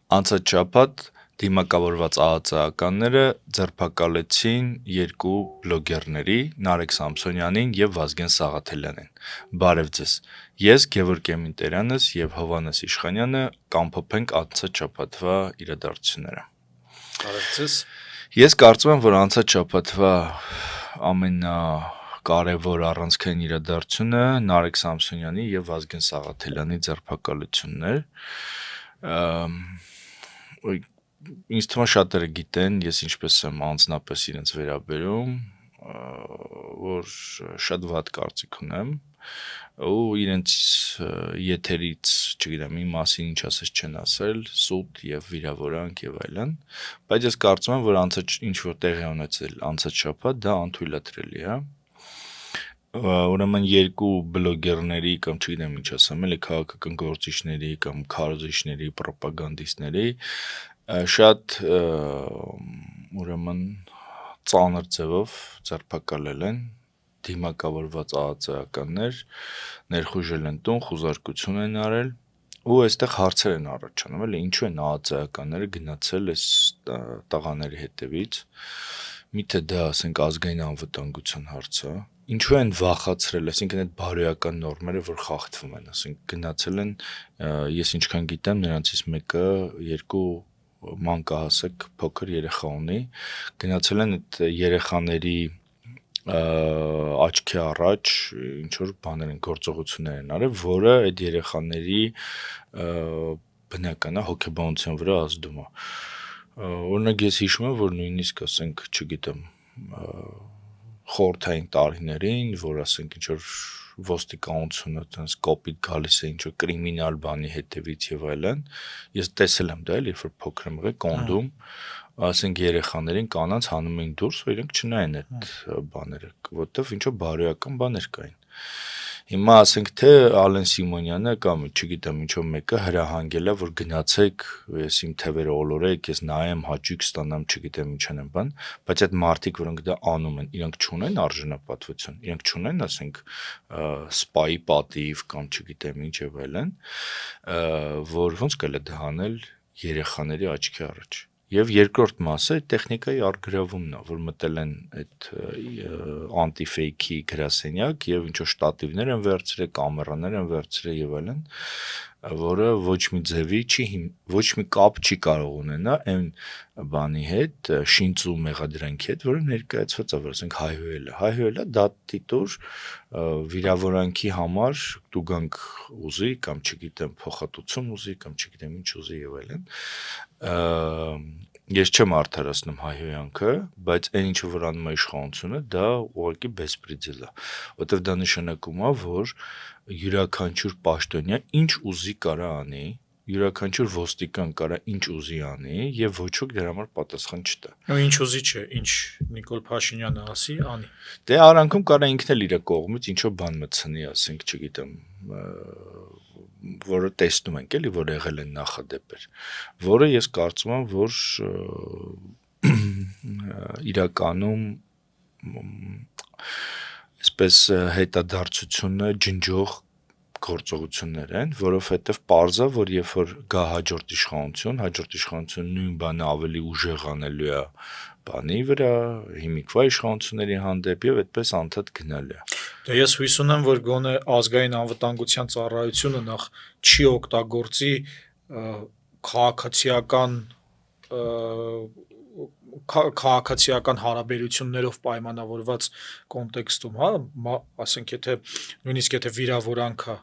Անցած շաբաթ դիմակավորված ԱԱԾ-ականները ձերբակալեցին երկու բլոգերների՝ Նարեկ Սամսոնյանին և Վազգեն Սաղաթելյանին։ Բարև ձեզ։ Ես Գևորգ Էմինտերյանս և Հովհաննես Իշխանյանը կամփոփենք անցած շաբաթվա իրադարձությունները։ Բարև ձեզ։ Ես կարծում եմ, որ անցած շաբաթվա ամենակարևոր առանցքային իրադարձությունը Նարեկ Սամսոնյանի և Վազգեն Սաղաթելյանի ձերբակալությունն էր։ Ինձ թվում է շատերը գիտեն, ես ինչպես եմ անձնապես իրենց վերաբերում, որ շատ վատ կարծիք ունեմ ու իրենց եթերից, չգիտեմ, իմ մասին ինչ ասես չեն ասել, սուտ եւ վիրավորանք եւ այլն, բայց ես կարծում եմ, որ ինչ որ տեղի ունեցել անցած շաբաթ դա անթույլատրելի է։ Ուրեմն երկու բլոգերների կամ չգիտեմ ինչ ասեմ, էլի քաղաքական գործիչների կամ քարոզիչների, պրոպագանդիստների շատ ուրեմն ծանր ձևով ձերբակալել են դիմակավորված ԱԱԾ-ականներ, ներխուժել են տուն, խուզարկություն են արել ու այստեղ հարցեր են առաջանում, էլի ինչու են ԱԱԾ-ականները գնացել այս տղաների հետևից, միթե դա ասենք ազգային անվտանգության հարց է, ինչու են վախացրել, այսինքն այդ բարոյական նորմերը, որ խախտվում են, ասենք գնացել են, ես ինչքան գիտեմ, նրանցից մեկը երկու մանկահասակ փոքր երեխա ունի, գնացել են այդ երեխաների աչքի առաջ ինչ որ բաներ են, գործողություններ են արել, որը այդ երեխաների բնական է հոգեբանության վրա ազդում է։ Օրինակ ես հիշում եմ, որ նույնիսկ ասենք, չգիտեմ, խորհրդային տարիներին, որ ասենք ինչ որ ոստիկանությունը տենց կոպիտ գալիս է ինչ որ կրիմինալ բանի հետևից եւ այլն, ես տեսել եմ դա էլ, երբ որ փոքր եմ եղել կոնդում, ասենք երեխաներին կանանց հանում էին դուրս, որ իրենք չնայեն այդ բաները, որտեվ ինչ որ բարոյական բաներ կային։ Հիմա ասենք թե Ալեն Սիմոնյանը կամ չգիտեմ ինչ որ մեկը հրահանգել է, որ գնացեք, ես իմ թևերը ոլորեք, ես նայեմ, հաճույք ստանամ, չգիտեմ ինչ անեմ բան, բայց այդ մարդիկ, որոնք դա անում են, իրենք չունեն արժանապատվություն, իրենք չունեն, ասենք, սպայի պատիվ կամ չգիտեմ ինչ եւ այլն, որ ոնց կարելի է դա անել երեխաների աչքի առաջ։ Եվ երկրորդ մասը այդ տեխնիկայի առգրավումն է, որ մտել են այդ անտիֆեյքի գրասենյակ եւ ինչ որ շտատիվներ են վերցրել, կամերաներ են վերցրել եւ այլն, որը ոչ մի ձևի ոչ մի կապ չի կարող ունենա այն բանի հետ, շինծու մեղադրանքի հետ, որը ներկայացված է, որ ասենք հայհոյել է դատի տուր վիրավորանքի համար դու գանք ուզի կամ չգիտեմ փոխհատուցում ուզի կամ չգիտեմ ինչ ուզի եւ այլն։ Ես չեմ արդարացնում հայհոյանքը, բայց այն ինչը որ անում է իշխանությունը, դա ուղղակի բեսպրեդել է, որտեվ դա նշանակում է, որ յուրաքանչյուր պաշտոնյա ինչ ուզի կարա անի, յուրաքանչյուր ոստիկան կարա ինչ ուզի անի եւ ոչ ոք դրա համար պատասխան չտա։ Ու ինչ ուզի չէ, ինչ Նիկոլ Փաշինյանը ասի, անի։ Դե արանքում կարա ինքն էլ իր կողմից ինչ որ բան մտցնի, ասենք, չգիտեմ, որը տեսնում ենք էլի, որ եղել են նախադեպեր, որը ես կարծում եմ, որ իրականում այսպես հետադարձությունը ջնջող գործողություններ են, որովհետև պարզ է, որ երբ որ գա հաջորդ իշխանություն նույն բանը ավելի ուժեղ անելու է բանի վրա, հիմիկվա իշխանությունների հանդեպ եւ այդպես անդադ գնալու է։ Դե ես հույս ունեմ, որ գոնե ազգային անվտանգության ծառայությունը նախ չի օգտագործի քաղաքացիական հարաբերություններով պայմանավորված կոնտեքստում, հա, ասենք նույնիսկ եթե վիրավորանք է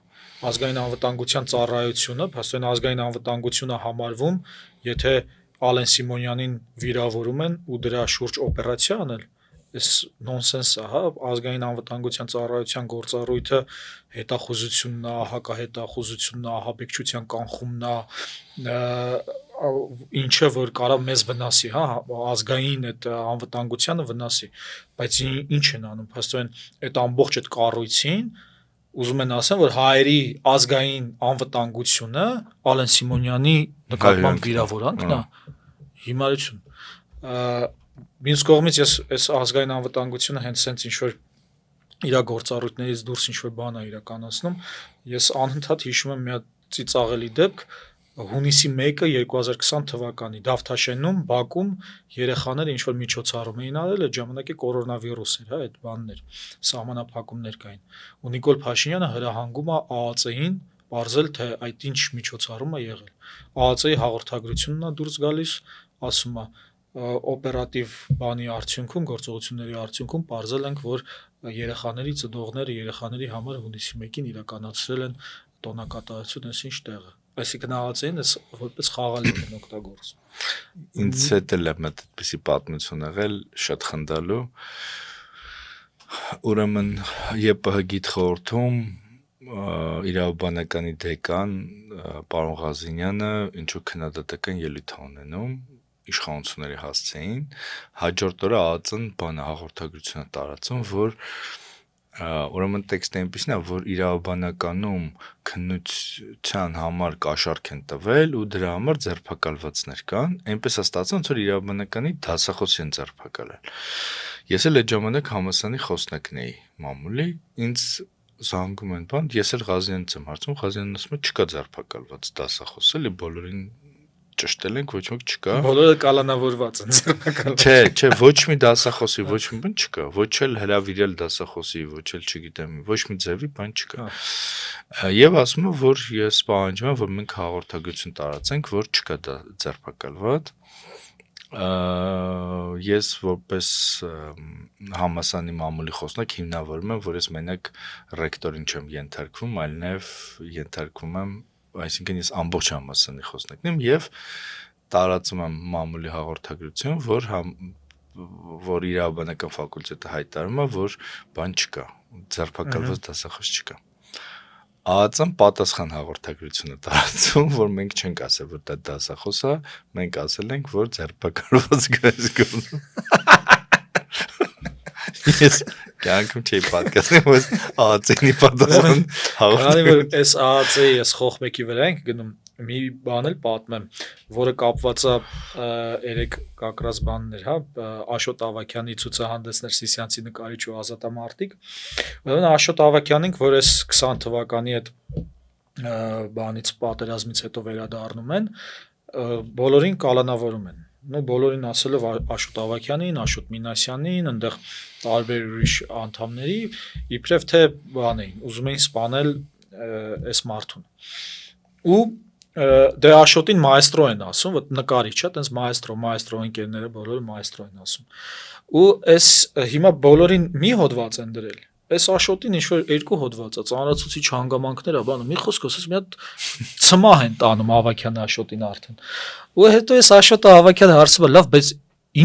ազգային անվտանգության ծառայությունը, փաստորեն ազգային անվտանգությունը համարվում, եթե Ալեն Սիմոնյանին վիրավորում են ու դրա շուրջ օպերացիա անել, այս նոնսենս է, հա, ազգային անվտանգության ծառայության գործառույթը հետախուզությունն է, հակահետախուզությունն է, ահաբեկչության կանխումն է, ինչը որ կարա մեզ վնասի, հա, ազգային այդ անվտանգությանը վնասի, բայց ինչ են անում, փաստորեն այդ ամբողջ այդ կառույցին ուզում են ասեն, որ հայերի ազգային անվտանգությունը Ալեն Սիմոնյանի նկատմամբ վիրավորանքն է, հիմարություն։ Մյուս կողմից ես այս ազգային անվտանգությունը հենց սենց ինչ որ իր գործառույթներից դուրս ինչ որ բան է իրականացնում, ես անընդհատ հիշում եմ մի հատ ծիծաղելի դեպք, հունիսի 1-ը 2020 թվականի Դավթաշենում Բաքում երեխաները ինչ որ միջոցառում էին արել, այդ ժամանակի կորոնավիրուս էր, հա, այդ բանն էր, սահմանափակումներ կային։ Ու Նիկոլ Փաշինյանը հրահանգում է ԱԱՑ-ին բարձել թե այդ ինչ միջոցառում է եղել։ ԱԱՑ-ի հաղորդագրությունն է դուրս գալիս, ասում է օպերատիվ բանի արդյունքում, գործողությունների արդյունքում բարձել ենք, որ երեխաների ծնողները երեխաների համար հունիսի 1-ին իրականացրել են տոնակատարություն, այսինչ տեղը։ Այսինքն ԱԱՑ-ին էս որպես խաղալիք են օգտագործում։ Ինձ հետ էլ եմ այդպիսի պատմություն եղել, շատ խնդալու։ Ուրեմն ԵՊՀ գիտխորհրդում իրավաբանականի դեկան պարոն Ղազինյանը ինչու քննադատական ելույթ ունենում իշխանությունների հասցեին, հաջորդ օրը ԱԱՑ-ն հաղորդագրություն է տարածում, որ ուրեմն տեքստը այնպիսին է, որ իրավաբանականում քննության համար կաշառք են տվել ու դրա համար ձերբակալվածներ կան, այնպես է ստացվում, որ իրավաբանականի դասախոսի են ձերբակալել։ Ես էլ այդ ժամանակ համալսարանի խոսնակն էի մամուլի, ինձ զանգում են բան, ես էլ Ղազյանից եմ հարցում, Ղազյանն ասում է չկա ձերբակալված դասախոս, էլի բոլորին ճշտել ենք, ոչ ոք չկա։ Բոլորը կալանավորված են ձերբակալված։ Չէ, ոչ մի դասախոսի, ոչ մի բան չկա, ոչ էլ հրավիրել դասախոսի, ոչ էլ չգիտեմ, ոչ մի ձևի բան չկա։ Եվ ասում եմ, որ ես պահանջում եմ, որ մենք հաղորդագրություն տարածենք, որ չկա ձերբակալված։ Ես որպես համալսարանի մամուլի խոսնակ հիմնավորում եմ, որ ես մենակ ռեկտորին չեմ ենթարկվում, այլ նաև ենթարկվում եմ, այսինքն ես ամբողջ համալսարանի խոսնակն եմ եւ տարածում եմ մամուլի հաղորդագրություն, որ իրավաբանական ֆակուլտետը հայտարարում է, որ բան չկա, ձերբակալված դասախոս չկա։ ԱԱՑ-ն պատասխան հաղորդագրությունը տարածում, որ մենք չենք ասել, որ դա դասախոս է, մենք ասել ենք, որ ձերբակալված գրեզգոն։ Ես կյանքում չի պատկասում, որ ԱԱՑ-ի պատասխան Քանի որ այս ԱԱՑ-ի ես խոխմեկի վրա ենք գնում, մի բան էլ պատմեմ, որը կապված է երեք կակրած բաններ, հա, Աշոտ Ավագյանի ցուցահանդեսներ Սիսյանցի նկարիչ ու ազատամարտիկ։ Ուրեմն Աշոտ Ավագյանին, որ այս 20 թվականի այդ բանից պատերազմից հետո վերադառնում են, բոլորին կալանավորում են։ Նո բոլորին ասելով Աշոտ Ավագյանին, Աշոտ Մինասյանին, այնտեղ տարբեր ուրիշ անդամների, իբրև թե բան էին, ուզում էին սպանել այս մարդուն։ Ու դե Աշոտին մայստրո են ասում, ոտ նկարիչ է, տենց մայստրո ընկերները բոլորը մայստրո են ասում։ Ու այս հիմա բոլորին մի հոդված են դրել։ Այս Աշոտին ինչ որ երկու հոդված է, ծանրացուցիչ հանգամանքներ է, բանը մի խոսքով, ասես մի հատ ցմահ են տանում Ավագյանը Աշոտին արդեն։ Ու հետո այս Աշոտը Ավագյանը հարցում է, լավ, բայց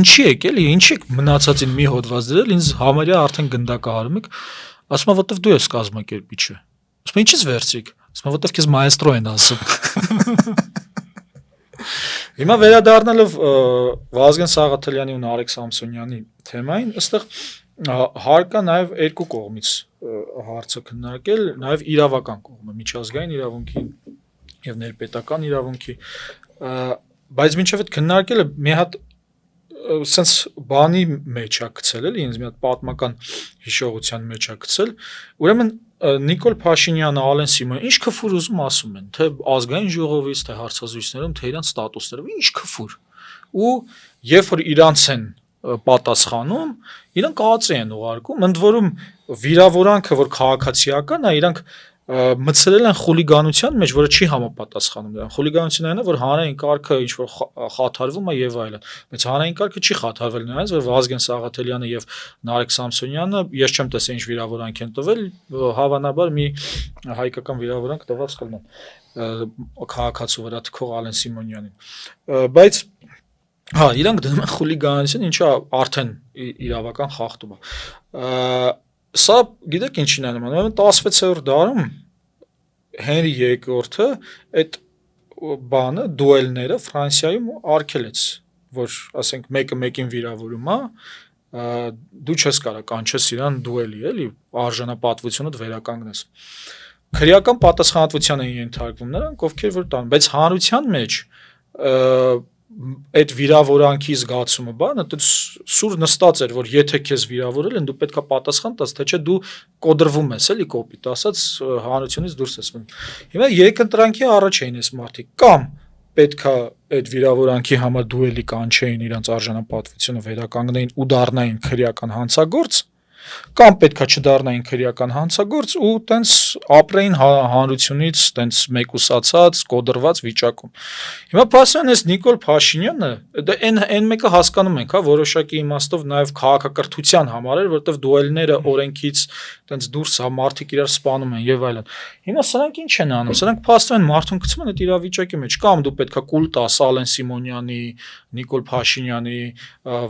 ինչի եք էլի, ինչի եք մնացածին մի հոդված դրել, ինձ համարյա արդեն գնդակահարում եք։ Ասում է, որտեվ դու ես կազմակերպիչը։ Ասում է, ինչից վերցրիք։ Ասում է, որտեվ քեզ մայստրո են ասում։ Հիմա վերադառնալով Վազգեն Սաղաթելյանի ու Նարեկ Սամսոնյանի թեմային, ըստեղ հարկա նաև երկու կողմից հարցը քննարկել, նաև իրավական կողմը, միջազգային իրավունքի եւ ներպետական իրավունքի, բայց մինչև այդ քննարկելը մի հատ sense բանի մեջ է գցել, էլի ինձ մի հատ պատմական հիշողության մեջ է գցել, ուրեմն Նիկոլ Փաշինյանը, Ալեն Սիմոնյանը ինչ քֆուր ուզում ասում են, թե ազգային ժողովից, թե հարցազրույցներում, թե իրանց ստատուսներով, ինչ քֆուր։ Ու երբ որ իրանց են պատասխանում, իրանք ԱԱՑ են ուղարկում, ընդ որում վիրավորանքը, որ քաղաքացիական է, իրանք մցրել են խուլիգանության մեջ, որը չի համապատասխանում դրան։ Խուլիգանությունն է, որ հանրային կարգը ինչ որ խաթարվում է եւ այլն։ Բայց հանրային կարգը չի խաթարվել նրանց, որ Վազգեն Սաղաթելյանը եւ Նարեկ Սամսոնյանը, ես չեմ տեսել ինչ վիրավորանք են տվել, հավանաբար մի հայկական վիրավորանք տված կլինեն քաղաքացու վրա թքող Ալեն Սիմոնյանին։ Բայց հա, իրանք դնում են խուլիգանություն, ինչը արդեն իրավական խախտում է։ Սա գիտեք ինչին է նման, 16-րդ դարում Հենրի II-ը այդ բանը դուելները Ֆրանսիայում արգելեց, որ ասենք մեկը մեկին վիրավորում է, դու չես կարող կանչես իրան դուելի, էլի, արժանապատվությունդ վերականգնես։ Քրեական պատասխանատվության են ենթարկվում նրանք, ովքեր որ տան, բայց հանրության մեջ այդ վիրավորանքի զգացումը բանը դա սուր նստած էր, որ եթե քեզ վիրավորել են, դու պետքա պատասխան տաս, թե չէ դու կոդրվում ես, էլի կոպիտ ասած հանրությունից դուրս ես մնում։ Հիմա երկընտրանքի առաջ էին այս մարդիկ, կամ պետքա այդ վիրավորանքի համար դուելի կանչեին իրանց արժանապատվությունը վերականգնեին ու դառնային քրեական հանցագործ կամ պետքա չդառնային քրեական հանցագործ ու տենց ապրեին հանրությունից տենց մեկուսացած, կոդրված վիճակում։ Հիմա փաստորեն այս Նիկոլ Փաշինյանը դա այն մեկը հասկանում ենք, հա, որոշակի իմաստով նաև քաղաքակրթության համար էր, որովհետև դուելները օրենքից տենց դուրս հա մարդիկ իրար սպանում են եւ այլն։ Հիմա սրանք ինչ են անում։ Սրանք փաստորեն մարդուն գցում են այդ իրավիճակի մեջ, կամ դու պետքա կուլ տաս Ալեն Սիմոնյանի, Նիկոլ Փաշինյանի,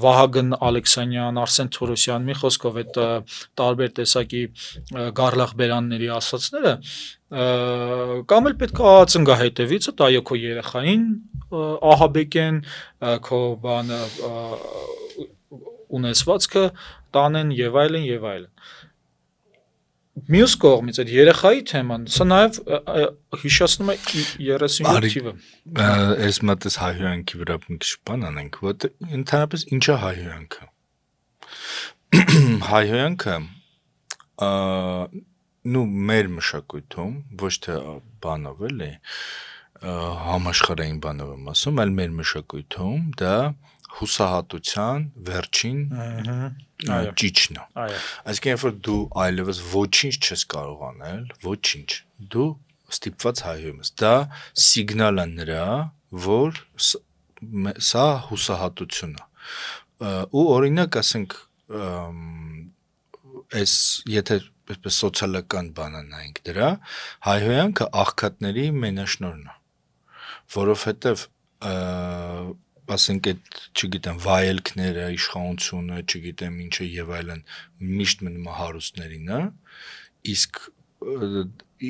Վահագն Ալեքսանյան, Արսեն Թորոսյան, մի խոսքով այդ տարբեր տեսակի գարլախբերանների ասածները, կամ էլ պետք է ածնգա հետևից, այո քո երեխային ահաբեկեն, քո բանը ունեցվածքը տանեն եւ այլն եւ այլն։ Մյուս կողմից այդ երեխայի թեման, սա նաև հիշեցնում է 37 թիվը։ Այս մտես հայհոյանքի վրա մի քիչ բան անենք, որտեղ ընդհանրապես ինչ է հայհոյանքը։ Հայհոյանքը նու մեր մշակույթում ոչ թե բանով էլի համաշխարհային բանով եմ ասում, այլ մեր մշակույթում դա հուսահատության վերջին ճիճն է։ Այսինքն երբ որ դու այլևս ոչինչ չես կարող անել, ոչինչ, դու ստիպված հայհոյում ես։ Դա սիգնալ է նրա, որ սա հուսահատություն է։ Ու օրինակ ասենք այս եթե այսպես սոցիալական բանը նայենք դրա, հայհոյանքը աղքատների մենաշնորհն է, որովհետև ասենք այդ, չգիտեմ, վայելքները, իշխանությունը, չգիտեմ ինչը եւ այլն միշտ մնում է հարուստներին, իսկ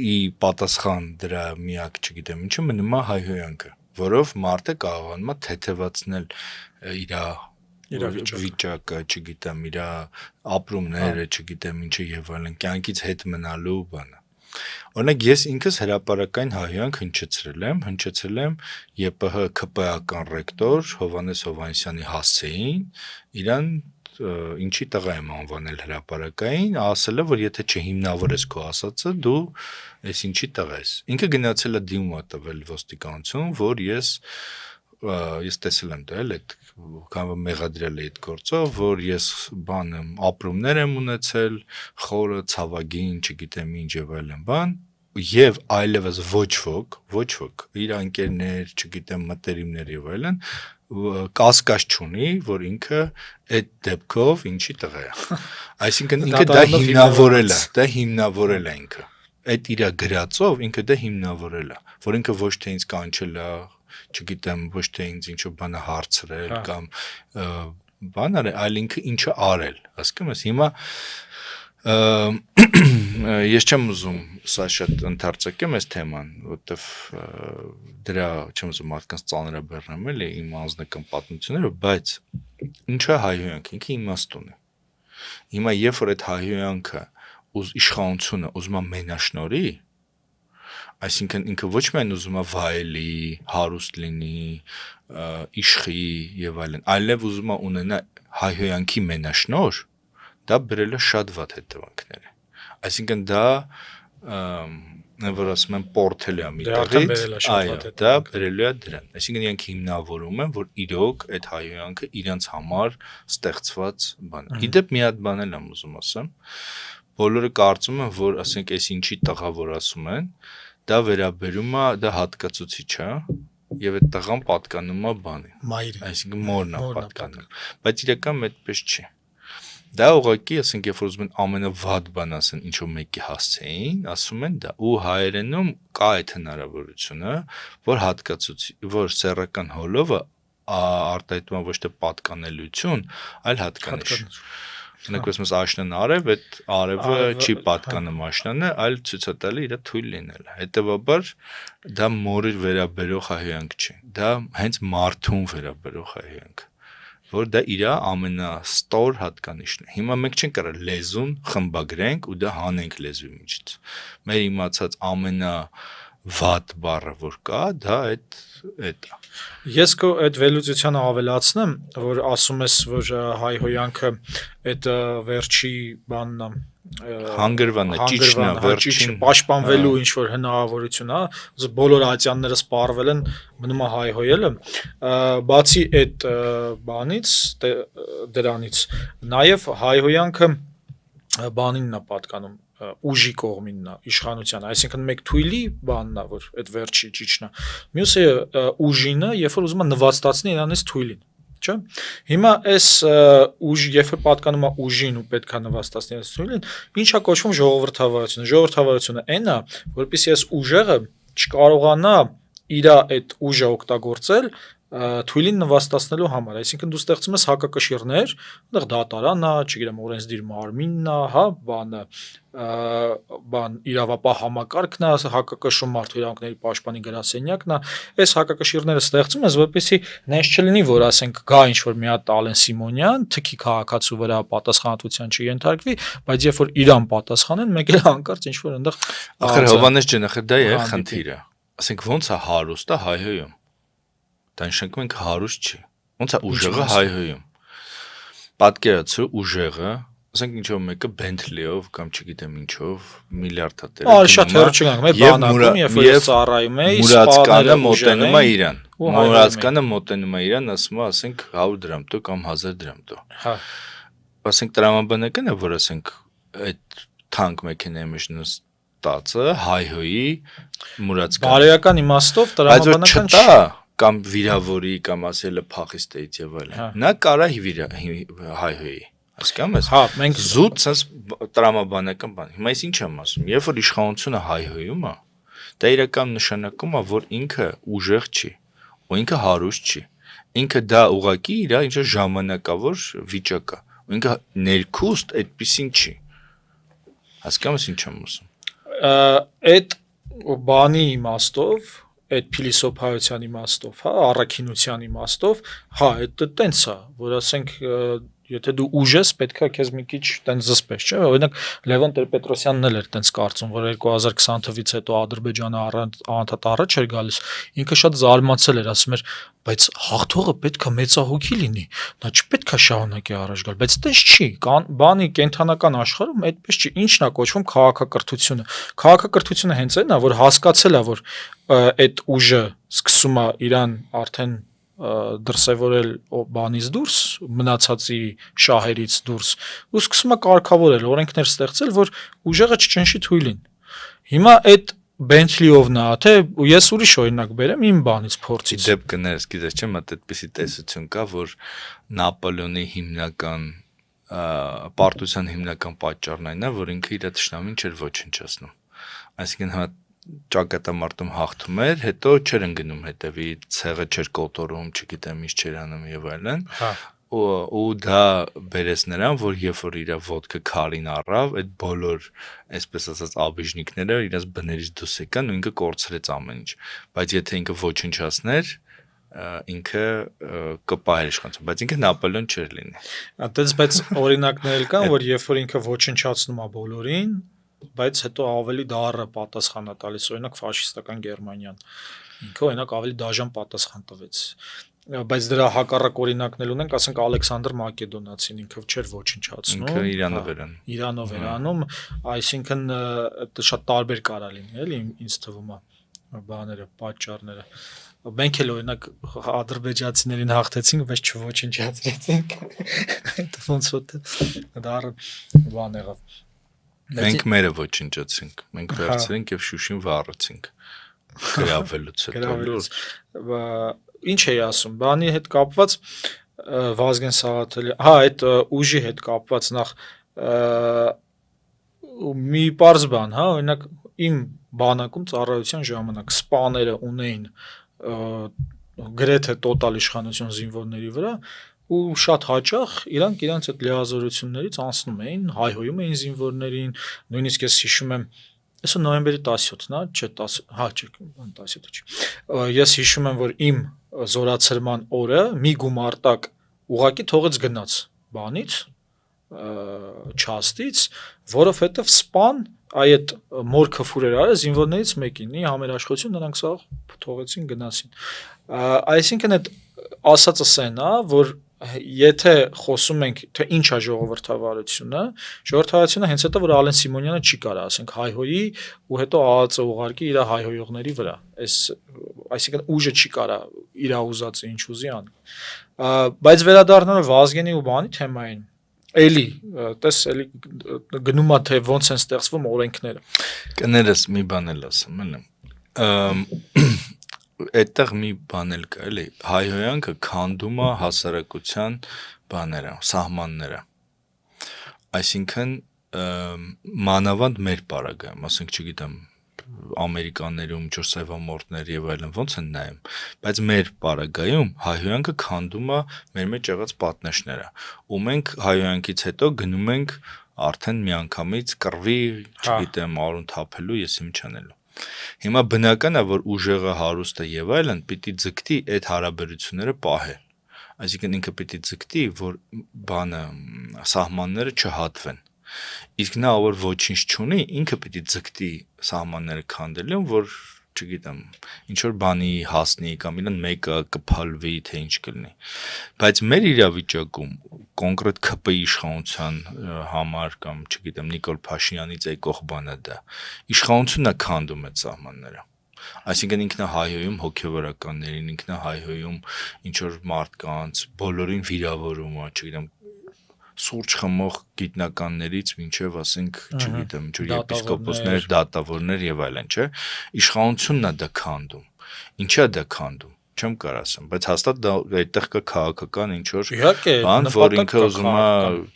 ի պատասխան դրա միակ, չգիտեմ ինչը մնում է հայհոյանքը, որով մարդը կարողանում է թեթևացնել իր վիճակը, չգիտեմ, իր ապրումները, չգիտեմ ինչը եւ այլն, կյանքից հետ մնալու բանը։ Օրինակ ես ինքս հրապարակային հայհոյանք հնչեցրել եմ ԵՊՀ ԿՊ-ական ռեկտոր Հովհաննես Հովհաննիսյանի հասցեին, իրան ինչի տղա եմ անվանել հրապարակային, ասել է, որ եթե չհիմնավորես քո ասածը, դու այս ինչի տղա ես։ Ինքը գնացել է դիմում է տվել ոստիկանություն, որ ես տեսել եմ դա այդ կամ մեղադրել է այդ գործով, որ ես բան եմ ապրումներ եմ ունեցել, խորը, ցավագին, չգիտեմ ինչ եւ այլն բան, եւ այլևս ոչ ոք, իր անկերներ, չգիտեմ մտերիմներ եւ այլն, կասկած չունի, որ ինքը այդ դեպքով ինչի տղա է։ Այսինքն ինքը դա հիմնավորել է ինքը։ Այդ իր գրածով ինքը դա հիմնավորել է, որ ինքը ոչ թե ինձ կանչել է, չգիտեմ, ոչ թե ինձ ինչ-որ բանը հարցրել կամ բան արել, այլ ինքը ինչը արել, հասկանում ես։ Հիմա ես չեմ ուզում սա շատ ընդարձակեմ այս թեման, որտեվ դրա չեմ ուզում մարդկանց ծանրաբեռնեմ էլի իմ անձնական պատմությունները, բայց ինչա հայհոյանք, ինքը իմաստուն է։ Հիմա երբ որ այդ հայհոյանքը իշխանությունը ուզում է մենաշնորհի, այսինքն ինքը ոչ միայն ուզում է վայելի, հարուստ լինի, իշխի եւ այլն, այլև ուզում է ունենա հայհոյանքի մենաշնորհ, դա բերել է շատ վատ հետևանքներ։ Այսինքն դա որ ասում են պորտել է մի տեղից, այո, դա բերելու է դրան։ Այսինքն իրենք հիմնավորում են, որ իրոք այդ հայհոյանքը իրենց համար ստեղծված բան է։ Իդեպ մի հատ բան եմ ուզում ասեմ, բոլորը կարծում են, որ ասենք այս ինչի տղա որ ասում են, դա վերաբերում է, դա հատկացուցիչ է, եւ այդ տղան պատկանում է բանին։ Այսինքն մորն է պատկանում, բայց իրական այդպես չի։ Դա ուղղակի, ասենք, երբ որ ուզում են ամենավատ բան ասեն, ինչ որ մեկի հասցեին, ասում են դա, ու հայերենում կա այդ հնարավորությունը, որ սեռական հոլովը արտահայտում է ոչ թե պատկանելություն, այլ հատկանիշ։ Օրինակ ասում աշնան արև, այդ արևը չի պատկանում աշնանը, այլ ցույց է տալի իր թույլ լինելը։ Հետևաբար դա մորի վերաբերող հայհոյանք չի, դա հենց մարդուն վերաբերող հայհոյանք, որ դա իր ամենաստոր հատկանիշն է։ Հիմա մենք չենք կարող լեզուն խմբագրենք ու դա հանենք լեզվի միջից։ Մեր իմացած ամենավատ բառը որ կա, դա այդ է։ Ես քո այդ վերլուծությանը ավելացնեմ, որ ասում ես, որ հայհոյանքը այդ վերջի բանն է, հանգրվան է, ճիճն է, վերջին պաշտպանվելու ինչ որ հնարավորություն, հա, բոլոր ատյանները սպառվել են, մնում է հայհոյելը, բացի այդ բանից, դրանից, նաև հայհոյանքը բանինն է պատկանում ուժի կողմինն է իշխանության, այսինքն մեկ թույլի բանն է, որ այդ վերջի ճիճն է, մյուսը ուժինը, երբ որ ուզում է նվաստացնի իրանից թույլին, չէ՞։ Հիմա այս ուժ, երբ որ պատկանում է ուժին ու պետք է նվաստացնի այս թույլին, ինչա կոչվում ժողովրդավարությունը։ Ժողովրդավարությունը այն է, որպեսզի այս ուժեղը չկարողանա իր այդ ուժը օգտագործել թույլին նվաստացնելու համար, այսինքն դու ստեղծում ես հակակշիռներ, այնտեղ դատարանն է, չգիտեմ, օրենսդիր մարմինն է, հա, բան իրավապահ համակարգն է, հակակշռում մարդու իրավունքների պաշտպանի գրասենյակն է, այս հակակշիռները ստեղծում ես, որպեսզի նենց չլինի, որ ասենք գա ինչ-որ մի հատ Ալեն Սիմոնյան, թքի քաղաքացու վրա պատասխանատվության չենթարկվի, բայց երբ որ իրան պատասխանեն, մեկ էլ հանկարծ ինչ-որ այնտեղ ախր Հովանես ջան, ախր դա է խնդիրը, ասենք ոնց է հարուստը հայհոյում, դա նշանակում ենք հարուստ չի, ոնց է ուժեղը հայհոյում, պատկերացրու ուժեղը, ասենք ինչ-որ մեկը Bentley-ով կամ չգիտեմ ինչով միլիարդատեր է, շատ հեռու չգանք, մեր բանակում, երբ որ ես ծառայում էի, Մուրացկանը մոտենում է իրան, Մուրացկանը մոտենում է իրան, ասում է, ասենք 100 դրամ տո կամ 1000 դրամ տո, հա, ասենք տրամաբանակն է, որ ասենք այդ թանկ մեքենայի մեջ նստածը հայհոյի Մուրացկանը, բարոյական իմաստով տրամաբանական չի, կամ վիրավորի կամ ասելը փախիստեից եւ այլն, նա կարա հայհոյի, հասկանում ես, հա, մենք զուտ sense տրամաբանական բան, հիմա ես ինչ եմ ասում, երբ որ իշխանությունը հայհոյում է, դա իրական նշանակում է, որ ինքը ուժեղ չի, ու ինքը հարուստ չի, ինքը դա ուղղակի իր ինչ ժամանակավոր վիճակ է, ու ինքը ներքուստ այդպեսին չի, հասկանում ես ինչ եմ ասում, այդ բանի իմաստով այդ փիլիսոփայության իմաստով, հա, առաքինության իմաստով, հա, այդ տենց է, որ ասենք եթե դու ուժ ես, պետքա քեզ մի քիչ տենց զսպես, չէ՞։ Օրինակ Լևոն Տեր-Պետրոսյանն էլ էր տենց կարծում, որ 2020 թվականից հետո Ադրբեջանը անդադ առաջ էր գալիս, ինքը շատ զարմացել էր, ասում էր, բայց հաղթողը պետքա մեծահոգի լինի, նա չպետքա շարունակի առաջ գալ, բայց տենց չի, բանի կենթանական աշխարհում այդպես չի, ինչն է կոչվում քաղաքակրթությունը։ Քաղաքակրթությունը հենց այն է, որ հասկացել է, որ այդ ուժը սկսում է իրան արդեն դրսևորել բանից դուրս, մնացածի շահերից դուրս, ու սկսում է կարգավորել, օրենքներ ստեղծել, որ ուժեղը չճնշի թույլին։ Հիմա այդ Bentley-ովն է, թե ես ուրիշ օրինակ բերեմ իմ բանից փորձից։ Դեպ կներես, գիտես չէ՞, մտ այդպիսի տեսություն կա, որ Նապոլեոնի հիմնական պարտության հիմնական պատճառն այն է, որ ինքը իր թշնամին չէր ոչնչացնում։ Այսինքն հա ճակատամարտում հաղթում էր, հետո չէր ընկնում հետևի, ցեղը չէր կոտորում, չգիտեմ ինչ չէր անում եւ այլն։ Հա։ Ու դա բերեց նրան, որ երբ որ իր ոդկը քարին առավ, այդ բոլոր, այսպես ասած, աբիժնիկները իրաց բներից դուրս եկան ու ինքը կորցրեց ամեն ինչ։ Բայց եթե ինքը ոչնչացներ, ինքը կպահեր իշխանություն, բայց ինքը Նապոլեոն չէր լինի։ Այդպես բայց օրինակներ կան, որ երբ որ ինքը ոչնչացնում է բոլորին, բայց հետո ավելի դառը պատասխան է տալիս, օրինակ ֆաշիստական Գերմանիան։ Ինքը օրինակ ավելի դաժան պատասխան տվեց։ Բայց դրա հակառակ օրինակներ ունենք, ասենք Ալեքսանդր Մակեդոնացին ինքը չէր ոչնչացնում։ Ինքը Իրանով էր անում։ Իրանով էր անում, այսինքն դա շատ տարբեր կարա լինի, էլի ինձ թվում է բաները, պատճառները։ Մենք էլ օրինակ ադրբեջանցիներին հաղթեցինք, բայց չոչնչացրեցինք։ Դա ոնց որ դա բան եղավ։ Մենք մերը ոչնչացինք, մենք վերցրինք եւ Շուշին վառեցինք։ Գրավելուց հետո։ Ինչ էի ասում, բանի հետ կապված Վազգեն Սաղաթելի, հա, այդ ուժի հետ կապված նախ մի պարզ բան, հա, օրինակ իմ բանակում ծառայության ժամանակ սպաները ունեին գրեթե տոտալ իշխանություն զինվորների վրա ու շատ հաճախ իրանք իրենց այդ լիազորություններից անցնում էին, հայհոյում էին զինվորներին, նույնիսկ ես հիշում եմ, այսօր նոյեմբերի 17-ն է, չէ, 10, հա, չէ, 17-ը չի։ Ես հիշում եմ, որ իմ զորացրման օրը մի գումարտակ ուղակի թողեց գնաց բանից, չաստից, որովհետև սպան այդ մորքը ֆուր էր արել զինվորներից մեկին, համերաշխություն նրանք սա թողեցին գնացին։ Այսինքն այդ ասածս այն է, որ եթե խոսում ենք թե ինչ է ժողովրդավարությունը հենց հետո որ Ալեն Սիմոնյանը չի կարա ասենք հայհոյի ու հետո ԱԱՑ-ը ուղարկի իր հայհոյողների վրա այսինքն ուժը չի կարա իր ուզածը ինչ ուզի անի բայց վերադառնալով Վազգենի ու բանի թեմային էլի տես էլի գնումա թե ոնց են ստեղծվում օրենքները կներես մի բան էլ ասեմ էլի այդտեղ մի բան էլ կա էլի հայհոյանքը քանդում է հասարակության բաները սահմանները այսինքն մանավանդ մեր պարագայում ասենք չգիտեմ ամերիկաներում ջրսևամորտներ եւ այլն ոնց են նայում բայց մեր պարագայում հայհոյանքը քանդում է մեր մեջ եղած պատնեշները ու մենք հայհոյանքից հետո գնում ենք արդեն միանգամից կռվի չգիտեմ արուն թափելու ես ինչ անելու Հիմա բնական է որ ուժեղը հարուստը եւ այլն պիտի ձգտի այդ հարաբերությունները պահել այսինքն ինքը պիտի ձգտի որ բանը սահմանները չհատվեն իսկ նա որ ոչինչ չունի ինքը պիտի ձգտի սահմանները քանդելուն որ չգիտեմ ինչ որ բանի հասնի կամ իրեն մեկը կփալվի թե ինչ կլինի բայց մեր իրավիճակում կոնկրետ ԿՊ իշխանության համար կամ չգիտեմ Նիկոլ Փաշինյանից եկող բանը դա իշխանությունն է քանդում այդ սահմանները այսինքն ինքն է հայհոյում հոգևորականներին ինքն է հայհոյում ինչ որ մարդկանց բոլորին վիրավորում է չգիտեմ սուրճ խմող գիտնականներից մինչև ասենք չգիտեմ ինչ որ եպիսկոպոսներ դատավորներ եւ այլն չէ իշխանությունն է դա քանդում ինչա դա քանդում չեմ կարող ասեմ բայց հաստատ դա այդտեղ կա քաղաքական ինչ որ բան որ ինքը ուզում է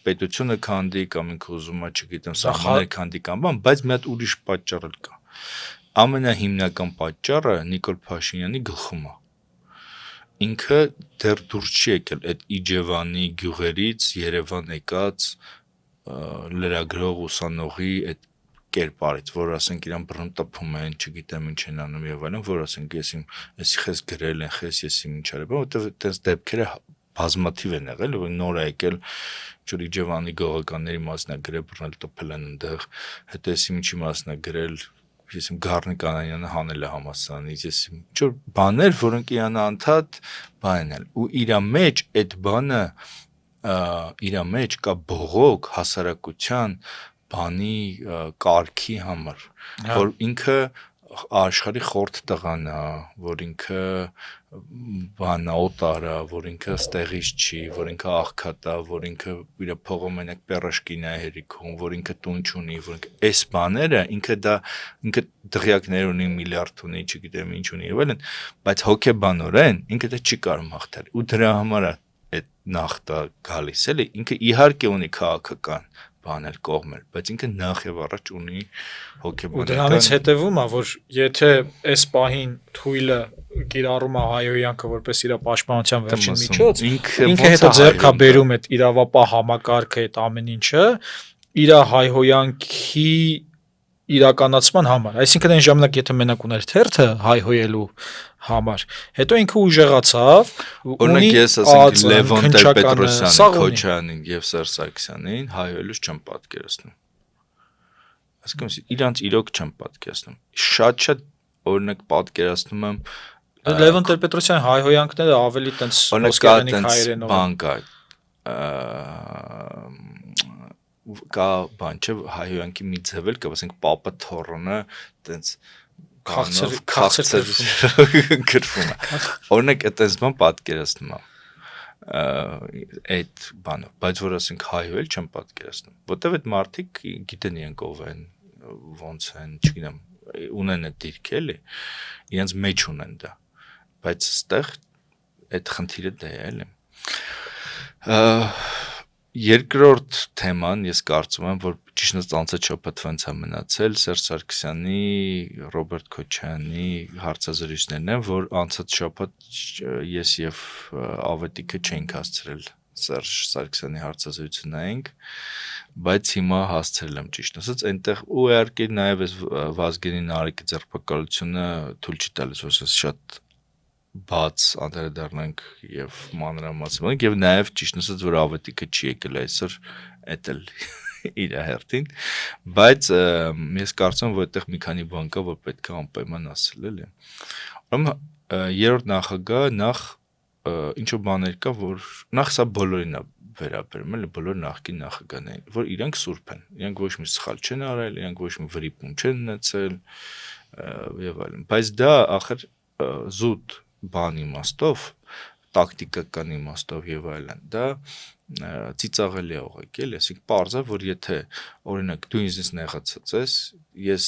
պետությունը քանդի կամ ինքը ուզում է չգիտեմ սահմանները քանդի կամ բան բայց մի հատ ուրիշ պատճառ էլ կա ամենահիմնական պատճառը Նիկոլ Փաշինյանի գլխում է ինքը դեռ դուրս չի եկել այդ Իջևանի գյուղերից Երևան եկած լրագրող ուսանողի այդ կերպարից որ ասենք իրան բռն տփում են չգիտեմ ինչ են անում եւ այլն որ ասենք ես իմ էսի խես գրել են խես ես իմ ինչ արել որովհետեւ այդպես դեպքերը բազմաթիվ են եղել որ նոր է եկել ինչ Իջևանի գողականների մասնագրել բռնել տփել են այնտեղ հետո ես ինչի մասնագրել ես իմ Գառնիկ Անանյանը հանել է համասարանից ես ինչ որ բաներ որոնք իրան անդադ բան են ու իր մեջ այդ բանը իր մեջ կա բողոք հասարակության բանի կարգի համար որ ինքը աշխարհի խորթ տղան է որ ինքը բանա օտար է որ ինքը ստեղից չի որ ինքը աղքատ է որ ինքը իր փողը մենակ պերաշկին է հերիքում որ ինքը տուն չունի որ ինքը այս բաները ինքը դա ինքը դղյակներ ունի միլիարդ ունի չգիտեմ ինչ ունի եւ այլն բայց հոգեբանորեն ինքը դա չի կարող հաղթել ու դրա համար է այդ նախտա գալիս էլի ինքը իհարկե ունի քաղաքական բանել կողմել, բայց ինքը նախ եւ առաջ ունի հոգեբանական ու դրանից հետեւում է որ եթե այս պահին թույլը կիրառում է հայհոյանքը որպես իր պաշտպանության վերջին միջոց ինքը հետո ձեռքա բերում այդ իրավապահ համակարգը այդ ամեն ինչը իր հայհոյանքի իրականացման համար այսինքն այն ժամանակ եթե մենակ ուներ թերթը հայհոյելու համար հետո ինքը ուժեղացավ օրինակ ես ասենք Լևոն Տեր-Պետրոսյանին Քոչարյանին եւ Սերժ Սարգսյանին հայհոյելուց չեմ պատկերացնում ասկոմս իրանց իրոք չեմ պատկերացնում շատ օրինակ պատկերացնում եմ Լևոն Տեր-Պետրոսյանի հայհոյանքները ավելի տենց ոսկեղենիկ հայերենով բան կա բան չէ հայհոյանքի մի ձևել կա ասենք Պապը Թորոնը տենց քաղցր գրվում է օրինակ այդպես բան պատկերացնում եմ այդ բանը բայց որ ասենք հայհոյել չեմ պատկերացնում որտեվ այդ մարդիկ գիտեն իրենք ով են ոնց են չգիտեմ ունեն այդ դիրքը էլի իրենց մեջ ունեն դա բայց այստեղ այդ խնդիրը դա է էլի երկրորդ թեման ես կարծում եմ որ ճիշտ ծանցը չփթվենց է մնացել Սերժ Սարգսյանի Ռոբերտ Քոչարյանի հարցազրույցներն են որ անցած շաբաթ ես եւ Ավետիքը չենք հասցրել Սերժ Սարգսյանի հարցազրույցը նայենք բայց հիմա հասցրել եմ ճիշտ ասած այնտեղ ու իհարկե նաեւ այս Վազգենի Նարեկի ձերբակալությունը թույլ չի տալիս որ շատ բաց անդրադառնանք եւ մանրամասնենք եւ նաեւ ճիշտ ասած որ Ավետիքը չի եկել այսօր էդ էլ իր հերթին բայց ես կարծում եմ որ այդտեղ մի քանի բան կա որ պետք է անպայման ասել էլի ուրեմն երրորդ նախագահը նախ ինչ որ բաներ կա, որ նախ սա բոլորին է վերաբերում, էլի բոլոր նախկին նախագահներին, որ իրենք սուրբ են, իրենք ոչ մի սխալ չեն արել, իրենք ոչ մի վրիպում չեն ունեցել եւ այլն, բայց դա ախր զուտ բան իմաստով, տակտիկական իմաստով եւ այլն, դա ծիծաղելի է ուղղակի, էլի, այսինքն պարզ է, որ եթե օրինակ դու ինձ նեղացած ես, ես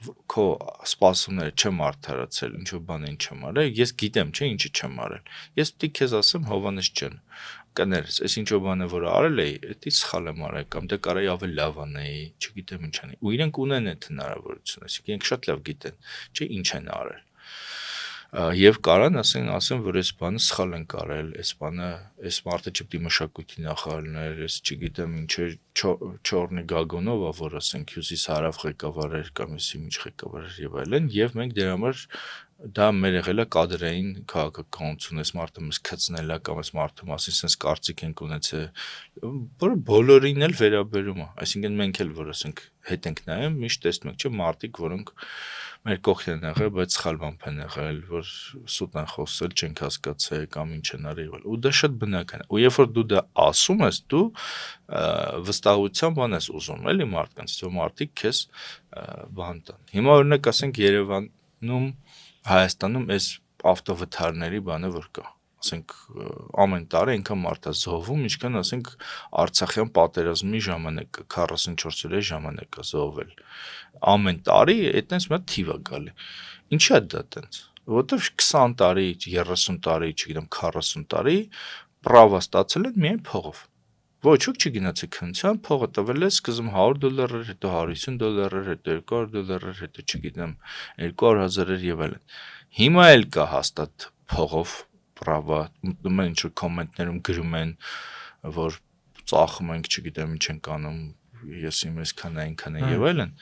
քո սպասումները չեմ արդարացել, ինչ որ բան չեմ արել, ես գիտեմ, չէ, ինչի չեմ արել։ Ես պիտի քեզ ասեմ Հովանես ջան, կներես, այս ինչ որ բանը որ արել էի, դա սխալ եմ արել կամ դա կարայի ավելի լավ անեի, չգիտեմ ինչ անեի։ Ու իրենք ունեն այդ հնարավորությունը, այսինքն իրենք շատ լավ գիտեն, չէ, ինչ են արել։ Եվ կարան ասեն, որ այս բանը սխալ են կարել, այս բանը, այս մարդը չպետք է մշակույթի նախարարներ, ես չգիտեմ ինչեր չորնի գագոնով, որ ասենք հյուսիս հարավ ղեկավարեր կամ էսի ինչ ղեկավարեր եւ այլն, եւ մենք դրա համար դա մեր եղել է կադրային քաղաքականություն, այս մարդը մեզ քծնել է կամ այս մարդու մասին sense կարծիք ենք ունեցել, որը բոլորին էլ վերաբերում է, այսինքն մենք էլ որ ասենք հետ ենք նայում, միշտ տեսնում ենք, չէ, մարդիկ, որոնք մեր կողքին են եղել, բայց սխալ բան են եղել, որ սուտ են խոսել, չենք հասկացել կամ ինչ են արել, ու դա շատ բնական է։ Ու երբ որ դու դա ասում ես, դու վստահությամբ բան ես ուզում, էլի մարդկանց, որ մարդիկ քեզ բան տան։ Հիմա օրինակ ասենք Երևանում, Հայաստանում այս ավտովթարների բանը որ կա, ասենք ամեն տարի այնքան մարդ է զոհվում, ինչքան ասենք Արցախյան պատերազմի ժամանակ 44 օրյա ժամանակ է զոհվել։ Ամեն տարի այդտենց մի հատ թիվ է գալի։ Ինչի է դա այդտենց։ Որովհետև 20 տարի, 30 տարի, չգիտեմ 40 տարի պրավա ստացել են միայն փողով։ Ոչ ոք չգնացել քննության, փողը տվել է սկզբում $100, հետո $150, հետո $200, հետո չգիտեմ 200,000 եւ այլն։ Հիմա էլ կա հաստատ փողով պրավա, մտնում են ինչ-որ կոմենտներում գրում են, որ ծախում ենք, չգիտեմ ինչ ենք անում, ես իմ այսքան այնքան եւ այլն։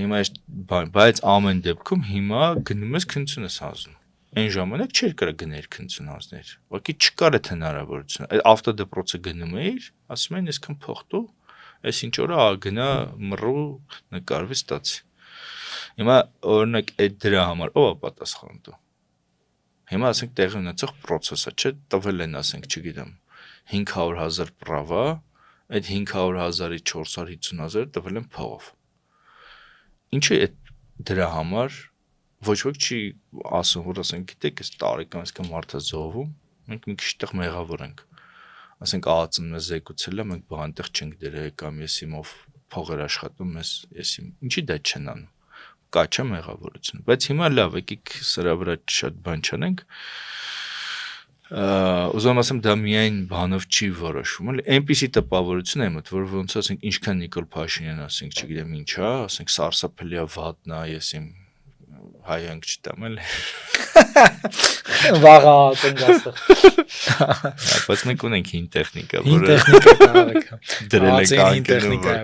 Հիմա բայց ամեն դեպքում հիմա գնում ես քննություն ես հանձնում։ Այն ժամանակ չէր կարա գներ քննություն հանձներ։ Ուղղակի չկար այդ հնարավորությունը։ Ավտոդեպրոցը գնում էիր, ասում են այսքան փող տու, այս ինչ օրը գնա մռու նկարվի ստացի։ Հիմա օրինակ այդ դրա համար ով է պատասխան տու։ Հիմա ասենք տեղի ունեցող process-ը, չէ, տվել են, ասենք, չգիտեմ, 500,000 պրավա, այդ 500,000-ի 450,000 տվել են փողով։ Ինչի է դրա համար ոչ ոք չի ասում, որ ասենք, գիտեք, այս տարեկան այսքան մարդ է զոհվում, մենք մի քիչ տեղ մեղավոր ենք։ Ասենք ԱԱԾ-ն մեզ զեկուցել է, մենք բանտեղ չենք դրել կամ ես իմով փողեր աշխատում, ես ինչի դա չեն անում։ Կա չէ մեղավորություն, բայց հիմա լավ, եկեք սրա վրա շատ բան չանենք։ Ուզում ասեմ դա միայն բանով չի որոշվում, էլի այնպիսի տպավորություն է մոտ, որ ոնց ասենք ինչքան Նիկոլ Փաշինյան ասենք, չգիտեմ ինչ է, ասենք սարսափելի է վատն է, ես իմ հայանք չտամ էլ։ Վաղա տնգաստը։ Բայց մենք ունենք հին տեխնիկա, որը դրել ենք հին տեխնիկա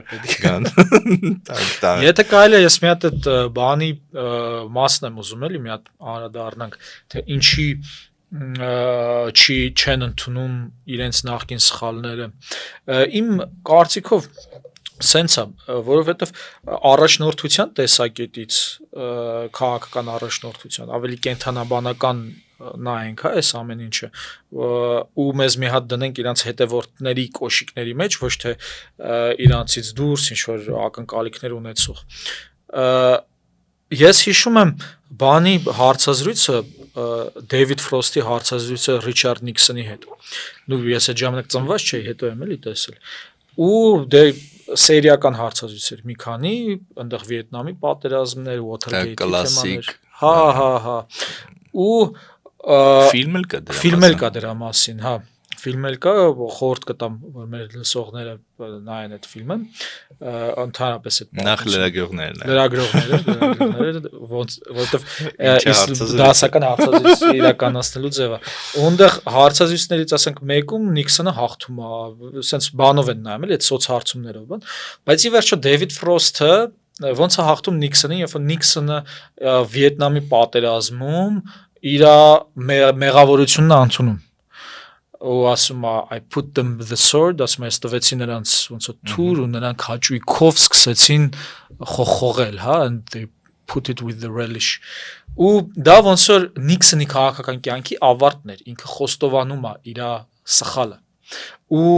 է։ Եթե կարելի է ես մի հատ այդ բանի մասն եմ ուզում էլի մի հատ անդրադառնանք, թե ինչի չեն ընդունում իրենց նախկին սխալները։ Իմ կարծիքով սենց է, որովհետև առաջնորդության տեսակետից քաղաքական առաջնորդության ավելի կենթանաբանական նայենք, հա, այս ամեն ինչը ու մեզ մի հատ դնենք իրանց հետևորդների կոշիկների մեջ, ոչ թե իրանցից դուրս ինչ որ ակնկալիքներ ունեցող։ Ես հիշում եմ բանի հարցազրույցը Դեյվիդ Ֆրոստի հարցազրույցը Ռիչարդ Նիքսոնի հետ։ Նու ես այդ ժամանակ ծնված չէի, հետո եմ էլի տեսել։ Ու դե սերիական հարցազրույցեր մի քանի, այնտեղ Վիետնամի պատերազմներ, Watergate-ի թեմաներ։ Հա։ Ու ֆիլմ էլ կա դրա մասին, հա։ Ֆիլմ էլ կա, խորտ կտամ, որ մեր լսողները նայեն այդ ֆիլմը, ընդհանրապես այդ նախ լրագրողներն որովհետև դասական հարցազրույց իրականացնելու ձևը։ Ունդեղ հարցազրույցներից ասենք մեկում Նիքսոնը հաղթում է, սենց բանով են նայում, էլի այդ սոցհարցումներով, բան, բայց ի վերջո Դեյվիդ Ֆրոստը ոնց է հաղթում Նիքսոնին, երբ որ Նիքսոնը Վիետնամի պատերազմում իր մեղավորությունն է ընդունում։ Ու ասում է I put them with the sword, ասում է ստվեցի նրանց ոնց որ թուր ու նրանք հաճույքով սկսեցին խոխողել, հա, and they put it with the relish ու դա ոնց որ Նիքսոնի քաղաքական կյանքի ավարտն էր ինքը խոստովանում է իր սխալը ու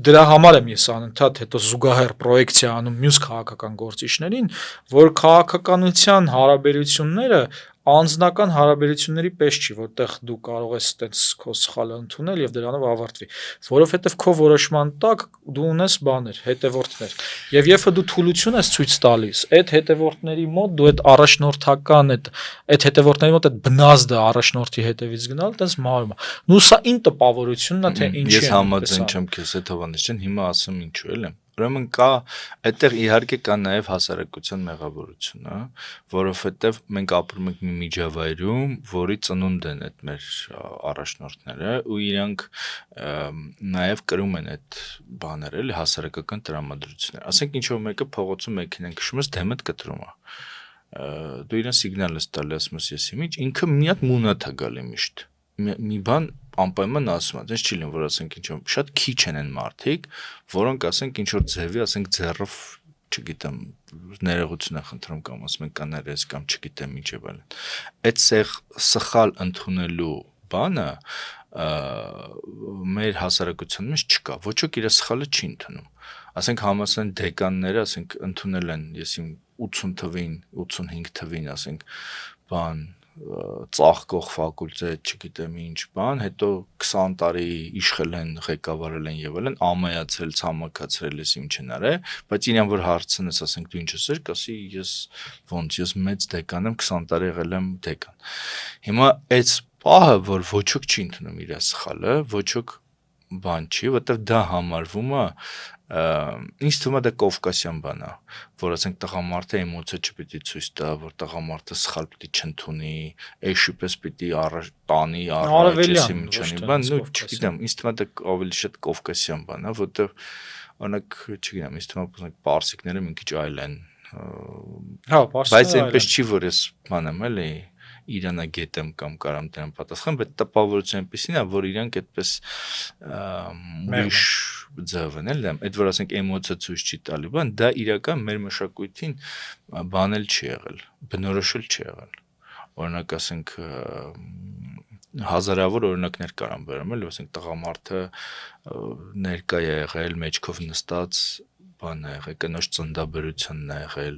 դրա համար եմ ես անընդհատ հետո զուգահեռ պրոյեկցիա անում մյուս քաղաքական գործիչներին որ քաղաքականության հարաբերությունները անձնական հարաբերությունների պես չի, որտեղ դու կարող ես այդպես քո սխալը ընդունել եւ դրանով ավարտվի, որովհետեւ քո որոշման տակ դու ունես բաներ, հետևորդներ։ Եվ երբ դու թուլություն ես ցույց տալիս, այդ հետևորդների մոտ դու այդ առաջնորդական այդ հետևորդների մոտ այդ բնազդը առաջնորդի հետևից գնալ, այտենց մարում է։ Նու սա ին տպավորությունն է, թե ինչի է։ Ես համաձայն չեմ քեզ հետ Հովանեսյան, հիմա ասեմ ինչու էլ եմ։ Ուրեմն կա այդտեղ իհարկե կա նաև հասարակության մեղավորությունը, որովհետև մենք ապրում ենք մի միջավայրում, որի ծնունդ են այդ մեր առաջնորդները ու իրանք նաև կրում են այդ բաները, էլի հասարակական տրամադրություններ։ Ասենք ինչ որ մեկը փողոցում մեքենան քշում ես դեմդ կտրում է։ Դու իրեն սիգնալ ես տալի, ասում ես ես իմիջ, ինքը մի հատ մունատ է գալի միշտ։ Մի բան անպայման ասում է, դες չի լինում, որ ասենք ինչ որ շատ քիչ են այն մարդիկ, որոնք ասենք ինչ որ ձևի, ասենք ձեռով, չգիտեմ, ներողություն են խնդրում կամ ասում են կաներես կամ չգիտեմ ինչ է բան։ Այդ սխալ ընդունելու բանը մեր հասարակության մեջ չկա, ոչ ոք իր սխալը չի ընդունում։ Ասենք համասարան դեկանները, ասենք ընդունել են, ես իմ 80 թվին, 85 թվին, ասենք բան ծաղկող ֆակուլտետ, չգիտեմ ինչ բան, հետո 20 տարի իշխել են, ղեկավարել են եւ այլն, ամայացրել, ցամաքացրել ես ինչ են արել, բայց իրան որ հարցնես, ասենք դու ինչ ես էր, կասի ես ոնց, ես մեծ դեկան եմ, 20 տարի եղել եմ դեկան։ Հիմա այս պահը, որ ոչ ոք չի ընդունում իր սխալը, ոչ ոք բան չի, որտեվ դա համարվում է ինձ թվում է դա կովկասյան բան է, որ ասենք տղամարդը էմոցիա չպիտի ցույց տա, որ տղամարդը սխալ պիտի չընդունի, էշի պես պիտի տանի առաջ էսի միջանի բան, նո չգիտեմ, ինձ թվում է դա ավելի շատ կովկասյան բան է, որտեվ օրինակ, չգիտեմ, ինձ թվում է պարսիկները մի քիչ այլ են։ Հա, բայց այնպես չի, որ ես բան եմ էլի իրանագետ եմ կամ կարամ դրան պատասխան, բայց տպավորությունը այնպեսին է, որ իրանք այդպես ուրիշ ձև են, էլ այդ որ ասենք էմոցիա ցույց չի տալի, բան, դա իրական մեր մշակույթին բանել չի եղել, բնորոշել չի եղել։ Օրինակ ասենք հազարավոր օրինակներ կարամ բերեմ, էլ ասենք տղամարդը ներկա է եղել, մեջքով նստած բան է եղել, կնոջ ծննդաբերությունն է եղել,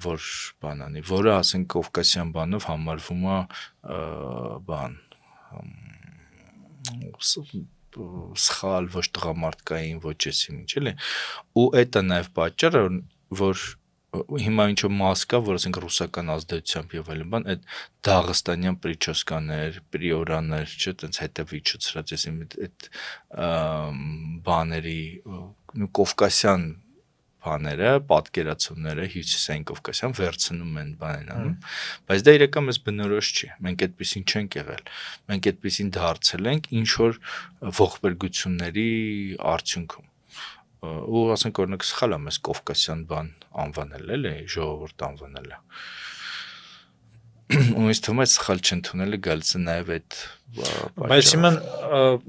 որ բան անի, որը ասենք կովկասյան բանով համարվում է բան սխալ, ոչ տղամարդկային, ոչ էսի ինչ էլի, ու այդ է նաև պատճառը, որ հիմա ինչ որ մաս կա, որ ասենք ռուսական ազդեցությամբ եւ այլն բան, այդ դաղստանյան պրիչոսկաներ, պրիորաներ, չէ, տենց հետևիչացրած էսի այդ բաների կովկասյան բաները, պատկերացումները հյուսիսային կովկասյան վերցնում են բանն անում, բայց դա իրական մեզ բնորոշ չի, մենք այդպեսին չենք եղել, մենք այդպեսին դարձել ենք ինչ որ ողբերգությունների արդյունքում, ու ասենք օրինակ սխալ է մեզ կովկասյան բան անվանել, էլի ժողովուրդ անվանելը, ու ինձ թվում է սխալ չընդունելը գալիս է նաև այդ բայց հիմա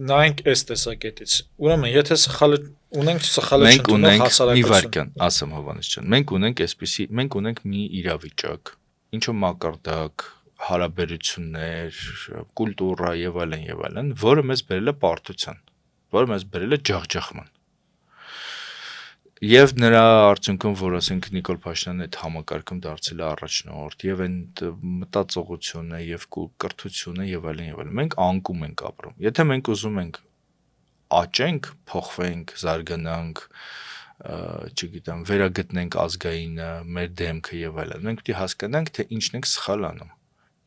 նայենք այս տեսակետից, ուրեմն եթե սխալը ունենք սխալը չընդունել հասարակություն։ Մի վարքյան, ասեմ Հովանես ջան, մենք ունենք մի իրավիճակ, ինչ որ մակարդակ, հարաբերություններ, կուլտուրա եւ այլն, որը մեզ բերել է պարտության, որը մեզ բերել է ջախջախման։ Եվ նրա արդյունքում, որ ասենք Նիկոլ Փաշինյանն այդ համակարգում դարձել է առաջնորդ, եւ այն մտածողությունը եւ կրթությունը եւ այլն, մենք անկում ենք ապրում։ Եթե մենք ուզում ենք աճենք, փոխվենք, զարգանանք, չգիտեմ, վերագտնենք ազգայինը, մեր դեմքը եւ այլն, մենք պետք է հասկանանք, թե ինչն ենք սխալ անում,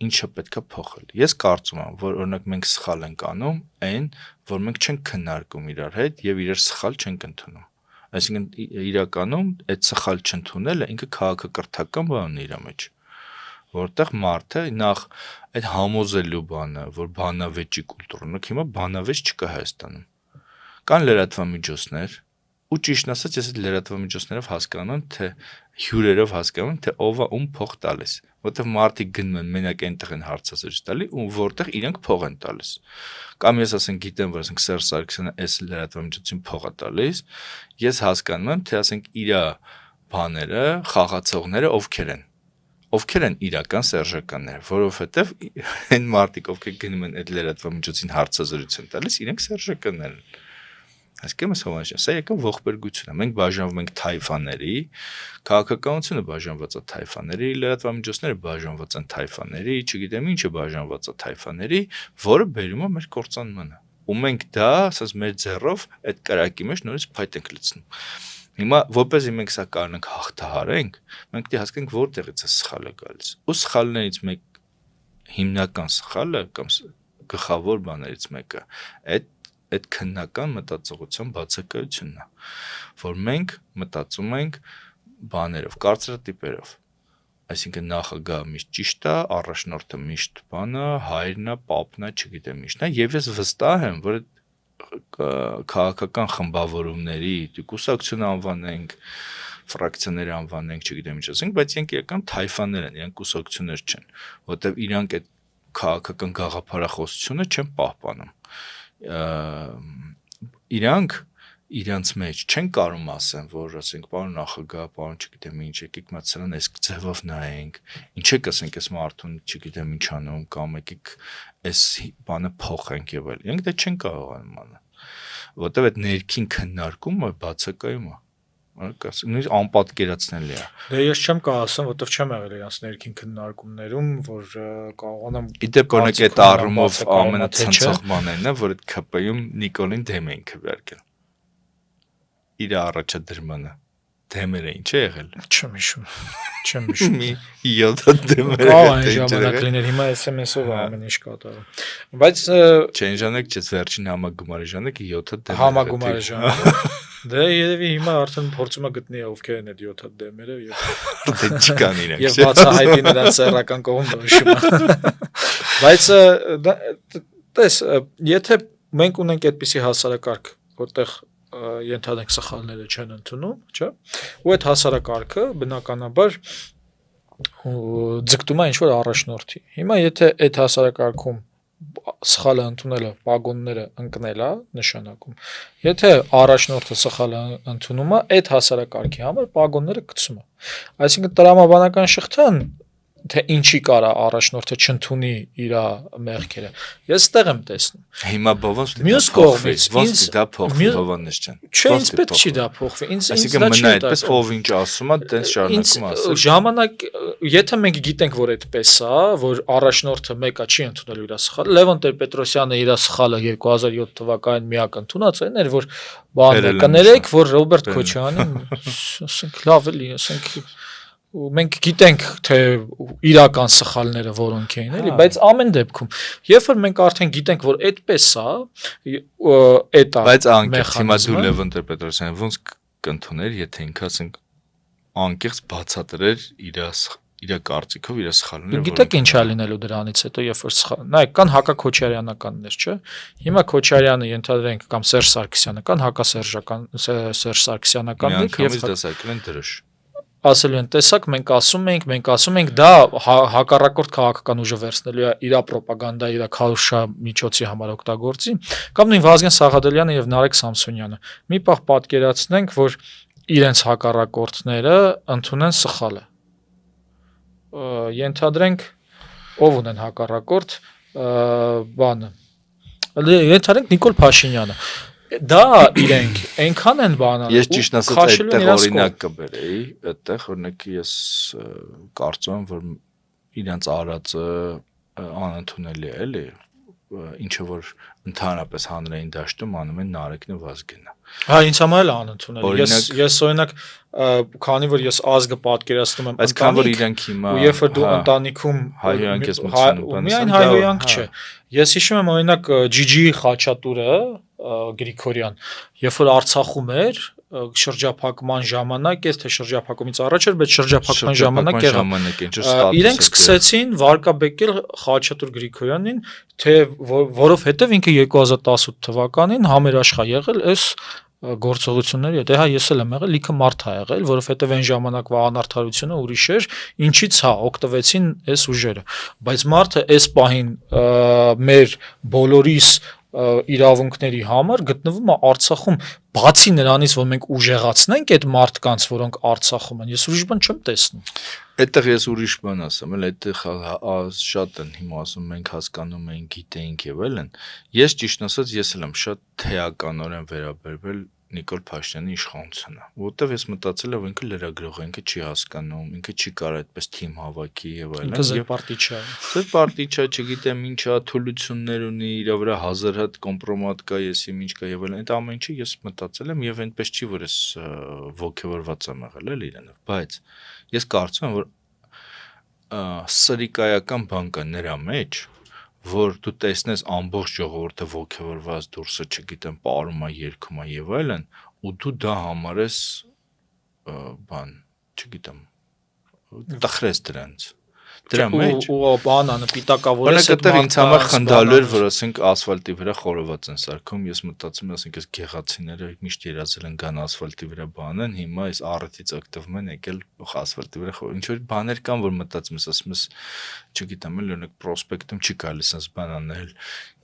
ինչը պետք է փոխել։ Ես կարծում եմ, որ օրինակ մենք սխալ ենք անում այն, որ մենք չենք քննարկում իրար հետ եւ իրար սխալ չենք ընդունում։ Այսինքն իրականում այդ սխալ չընդունելը ինքը քաղաքակրթական բան է իր մեջ, որտեղ մարդը նախ այդ համոզելու բանը, որ բանավեճի կուլտուրան, հիմա բանավեճ չկա Հայաստանում։ Կան լրատվամիջոցներ, ու ճիշտ ասած ես այդ լրատվամիջոցներով հասկանում եմ, թե հյուրերով հասկանում եմ, թե ով է ում փող տալիս, որտեղ մարդիկ գնում են մենակ այնտեղ են հարցազրույց տալի ու որտեղ իրանք փող են տալիս։ Կամ ես ասենք գիտեմ, որ ասենք Սերժ Սարգսյանը այս լրատվամիջոցին փող է տալիս, ես հասկանում եմ, թե ասենք իր բաները, խաղացողները ովքեր են։ ովքեր են իրական սերժականները, որովհետև այն մարդիկ, ովքեր գնում են այդ լրատվամիջոցին հարցազրույց են տալիս, իրենք սերժականներ են։ Այսինքն հովանիշ, սա եկավ ողբերգություն է։ Մենք բաժանվում ենք թայֆաների, քաղաքականությունը բաժանված է թայֆաների, լրատվամիջոցները բաժանված են թայֆաների, չգիտեմ ինչը բաժանված է թայֆաների, որը բերում է մեր կործանմանը։ Ու մենք դա, ասած մեր ձեռով այդ կրակի մեջ նորից փայտ ենք լցնում։ Հիմա որպեսզի մենք սա կարողանանք հաղթահարենք, մենք պետք է հասկանանք որտեղից է սխալը գալիս։ Ու սխալներից մեկ հիմնական սխալը կամ գլխավոր բաներից մեկը այդ քննական մտածողության բացակայությունն է, որ մենք մտածում ենք բաներով, կարծրատիպերով։ Այսինքն նախագահը միշտ ճիշտ է, առաջնորդը միշտ բանը, հայրն է, պապն է, չգիտեմ ինչն է, եւ ես վստահ եմ, որ քաղաքական խմբավորումների կուսակցություն անվանենք, ֆրակցիաներ անվանենք, չգիտեմ ինչ ասենք, բայց իրենք իրական թայֆաներ են, իրենք կուսակցություններ չեն, որտեվ իրանք այդ քաղաքական գաղափարախոսությունը չեն պահպանում։ Իրանք իրանց մեջ չեն կարող ասեն, որ ասենք, պարոն նախագահ, պարոն չգիտեմ ինչ, եկեք մա սրան այս ձևով նայենք, ինչ եք ասենք, այս մարդուն չգիտեմ ինչ անում, կամ եկեք այս բանը փոխենք եւ այլ։ Իրենք դա չեն կարողանում անել, որտեվ այդ ներքին քննարկումը բացակայում է։ Նույնիսկ անպատկերացնելի է։ Դե ես չեմ կարող ասեմ, որտեվ չեմ եղել իրանց ներքին քննարկումներում, որ կարողանամ Իդեպ օրինակ այդ առումով ամենացնցող բանն է, որ այդ ԿՊ-ում Նիկոլին դեմ էին քվեարկել։ Իր առաջադրմանը դեմերը ինչ է եղել։ Չեմ հիշում։ Մի 7 դեմեր է ժամանակ լիներ, հիմա SMS-ով ամեն ինչ կատարում։ Բայց չեն ժամանակ չէ վերջին համագումարի ժամանակ 7 դեմեր։ Համագումարի ժամանակ։ Դե երևի հիմա արդեն փորձում է գտնի ովքեր են այդ 7 դեմերը եւ չկան իրենք։ Եվ բացահայտի նրանց սեռական կողմը նշումը։ Բայց տես, եթե մենք ունենք այդպիսի հասարակարգ, որտեղ ենթադրենք սխալները չեն ընդունում, չէ՞։ Ու այդ հասարակարգը բնականաբար ձգտում է ինչ-որ առաջնորդի։ Հիմա եթե այդ հասարակարգում սխալը ընդունելը պագոնները ընկնել է նշանակում։ Եթե առաջնորդը սխալը ընդունում է, այդ հասարակարգի համար պագոնները գցում է։ Այսինքն տրամաբանական շղթան թե ինչի կարա առաջնորդը չընդունի իր մեղքերը։ Ես ստեղ եմ տեսնում։ Հիմա ոնց մյուս կողմից ոնց դա փոխվի Հովանես ջան։ Չէ, ինձ պետք չի դա փոխվի։ Ինձ այսինքն մնա այդպես ով ինչ ասում է, տենց շարունակում ասել։ Ժամանակ, եթե մենք գիտենք, որ այդպես է, որ առաջնորդը մեկը չի ընդունել իր սխալը, Լևոն Տեր-Պետրոսյանը իր սխալը 2007 թվականին միակ ընդունած էր, որ բանը կներեք, որ Ռոբերտ Քոչարյանին, ասենք լավ էլի, ասենք մենք գիտենք թե իրական սխալները որոնք էին էլի, բայց ամեն դեպքում երբ որ մենք արդեն գիտենք որ այդպես է, էտա բայց անկեղծ հիմա դու Լևոն Տեր-Պետրոսյանը ոնց կընդուներ, եթե ինքը ասենք անկեղծ բացատրեր իր կարծիքով իր սխալները։ Գիտեք ինչ է լինելու դրանից հետո, երբ որ սխալ։ Նայեք, կան հակաքոչարյանականներ, չէ՞։ Հիմա Քոչարյանը ենթադրենք կամ Սերժ Սարգսյանը կան հակասերժական Սերժ Սարգսյանականներ եւ դասակել են դրոշ։ Ասելու են, տեսակ, մենք ասում ենք, դա հակառակորդ քաղաքական ուժը վերցնելու է իր ռոպագանդա, իր քարոզչա միջոցի համար օգտագործի, կամ նույն Վազգեն Սաղադելյանը եւ Նարեկ Սամսոնյանը։ Մի պահ պատկերացնենք, որ իրենց հակառակորդները ընդունեն սխալը։ Ենթադրենք, ով ունեն հակառակորդ, բանը։ Ենթադրենք Նիկոլ Փաշինյանը։ Դա իրենք այնքան են բանալ։ Ես ճիշտ ասած այդտեղ օրինակ կբերեի, այդտեղ օրինակ ես կարծում եմ, որ իրենց արածը անընդունելի է, էլի, ինչը որ ընդհանրապես հանրային դաշտում անում են Նարեկն ու Վազգենը։ Հա, ինձ համար էլ անընդունելի։ Ես օրինակ, քանի որ ես ազգը պատկերացնում եմ ընտանիք, ու երբ որ դու ընտանիքում հայհոյանք ես մտցնում, միայն հայհոյանք չէ։ Ես հիշում եմ օրինակ Ջիջի Խաչատուրը Գրիգորյան, երբ որ Արցախում էր շրջափակման ժամանակ, թե շրջափակումից առաջ էր, բայց շրջափակման ժամանակ եղավ։ Իրենք սկսեցին վարկաբեկել Խաչատուր Գրիգորյանին, թե որովհետև ինքը 2018 թվականին համերաշխ է եղել այս գործողությունների հետ։ Հա, ես էլ եմ եղել, լիքը մարդ է եղել, որովհետև այն ժամանակվա անարդարությունը ուրիշ էր, ինչից հա օգտվեցին այս ուժերը։ Բայց մարդը այս պահին մեր բոլորիս իրավունքների համար գտնվում է Արցախում, բացի նրանից, որ մենք ուժեղացնենք այդ մարդկանց, որոնք Արցախում են, ես ուրիշ բան չեմ տեսնում։ Այդտեղ ես ուրիշ բան ասեմ, այդտեղ շատ են հիմա ասում մենք հասկանում ենք, գիտեինք եւ այլն։ Ես ճիշտ ասած ես էլ եմ շատ թեականորեն վերաբերվել Նիկոլ Փաշինյանի իշխանությանը, որովհետեւ ես մտածել եմ ինքը լրագրող է, ինքը չի հասկանում, ինքը չի կարող այդպես թիմ հավաքի եւ այլն։ Ինքը զերպարտիչ է։ Զերպարտիչ է, չգիտեմ ինչա, թուլություններ ունի, իր վրա 1000 հատ կոմպրոմատ կա, եսի ինչ կա եւ այլն։ Այդ ամեն ինչը ես մտածել եմ եւ այնպես չի որ ես ողջավորված եմ եղել էլ իրանով, բայց ես կարծում եմ որ սրիկայական բան կա նրա մեջ, որ դու տեսնես ամբողջ ժողովուրդը ողջավորված դուրսը, չգիտեմ, պարում է, երգում է եւ այլն, ու դու դա համարես բան, չգիտեմ, տխրես դրանց։ Դրա մեջ ու բանանը պիտակավորես այդ մարդը ինձ համար խնդալու էր, որ ասենք ասֆալտի վրա խորոված են սարքում, ես մտածում եմ, ասենք այս գեղացիները միշտ երազել են գան ասֆալտի վրա բանեն, հիմա այս առիթից օգտվում են եկել ասֆալտի վրա ինչ որ բաներ կան, որ մտածում ես, ասում ես, չգիտեմ, օրինակ պրոսպեկտում չի գալիս այս բան անել,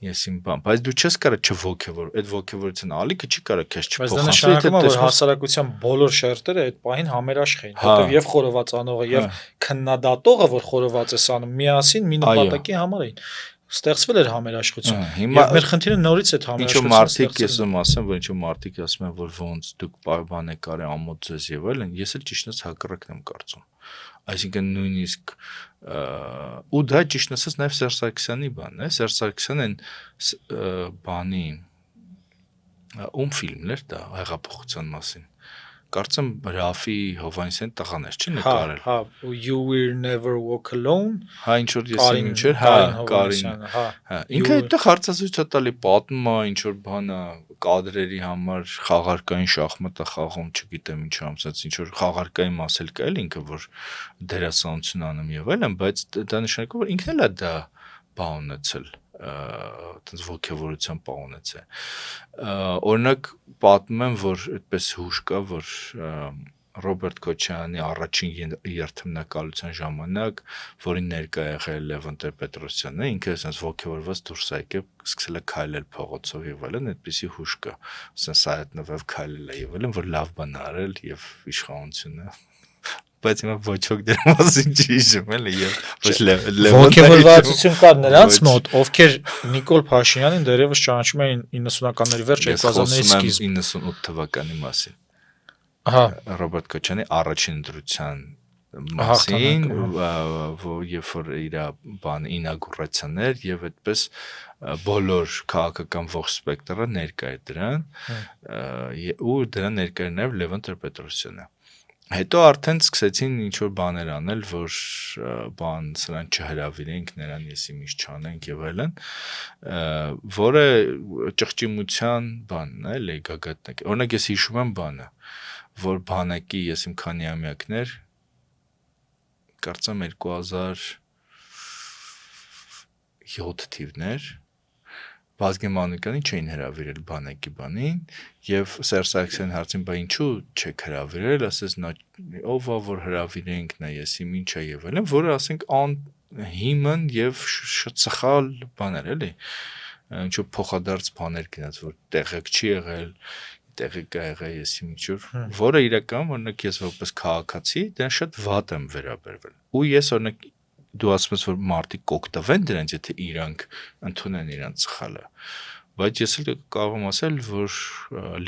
ես իմ բան, բայց դու չես կարող չողջևոր, այդ ողջևորության ալիքը չի կարող քեզ չփոխանցել, նշանակում է, որ հասարակության բոլոր շերտերը այդ պահին համերաշխ էին, որտեղ եւ խորովածանողը եւ քննադատողը, որ խորոված է անում, միասին մի նպատակի համար էին։ Ստեղծվել էր համերաշխություն։ Եվ մեր խնդիրը նորից այդ համերաշխությունը։ Ինչու մարդիկ ես եմ ասեմ, որ ինչու մարդիկ ասում են, որ ոնց դուք բան եք արել ամոթ ձեզ եւ այլն, ես էլ ճիշտ ես հակառակն եմ կարծում։ Այսինքն նույնիսկ ու դա ճիշտ ասած նաեւ Սերժ Սարգսյանի բանն է, Սերժ Սարգսյանն բանի ում ֆիլմն էր դա հեղափոխության մասին։ Կարծեմ Ռաֆի Հովանեսյան տղաներ չի նկարել։ Հա, You Will Never Walk Alone։ Հա, ինչ որ ես ինչ էր, հա, Կարին։ Հա, ինքը այդտեղ հարցազրույց է տալի, պատմում է ինչ որ բանը կադրերի համար խաղարկային շախմատ է խաղում, չգիտեմ ինչ ամսած, ինչ որ խաղարկային մասել կա էլ ինքը որ դերասանություն անում եւ այլն, բայց դա նշանակում որ ինքն էլ է դա բան ունեցել այդպես ողջավորության պահոնից է։ Օրինակ պատմում եմ, որ այդպես հուշ կա, որ Ռոբերտ Քոչարյանի առաջին երթմնակալության ժամանակ, որին ներկա եղել Լևոն Տեր-Պետրոսյանը, ինքը ասես ողջավորված դուրս եկել, սկսել է քայլել փողոցով եւ այլն, այդպեսի հուշ կա։ Ասես այդնով քայլել է եւ այլն, որ լավ բան արել եւ իշխանությունը բայց հիմա ոչ ոք դրա մասին չի հիշում էլի եւ ոչ ողջավորվածություն կար նրանց մոտ, ովքեր Նիկոլ Փաշինյանին դեռևս ճանաչում էին 90-ականների վերջ 2000-ների սկիզբ 98 թվականի մասին։ Ահա Ռոբերտ Քոչարյանի առաջին ընտրության մասին, երբ որ իր բան ինագուրացիան էր եւ այդպես բոլոր քաղաքական ողջ սպեկտրը ներկա է դրան ու դրան ներկա էր նաեւ Լևոն Տեր-Պետրոսյանը։ Հետո արդեն սկսեցին ինչ որ բաներ անել, որ բան սրան չհրավիրենք, նրան եսի միշտ չանենք եւ այլն, որը ճղճիմության բանն է, էլի գագաթնակ։ Օրինակ ես հիշում եմ բանը, որ բանակի ես իմ քանի ամյակներ կարծեմ 2007 թիվներ Վազգեն Մանուկյանի չէին հրավիրել բանակի բանին եւ Սերժ Սարգսյանի հարցին բա ինչու չեք հրավիրել, ասես նա ով ա որ հրավիրենք նա եսի ինչա եւ այլն, որը ասենք հիմն եւ շատ սխալ բաներ էլի, ինչու փոխադարձ բաներ գնաց, որ տեղեկ չի եղել, տեղեկ ա եղել եսի ինչու, որը իրական օրինակ ես որպես քաղաքացի դրան շատ վատ եմ վերաբերվել։ Ու ես օրինակ դու ասում ես որ մարդիկ կօգտվեն դրանից, եթե իրանք ընդունեն իրանց սխալը, բայց ես էլ կարող եմ ասել, որ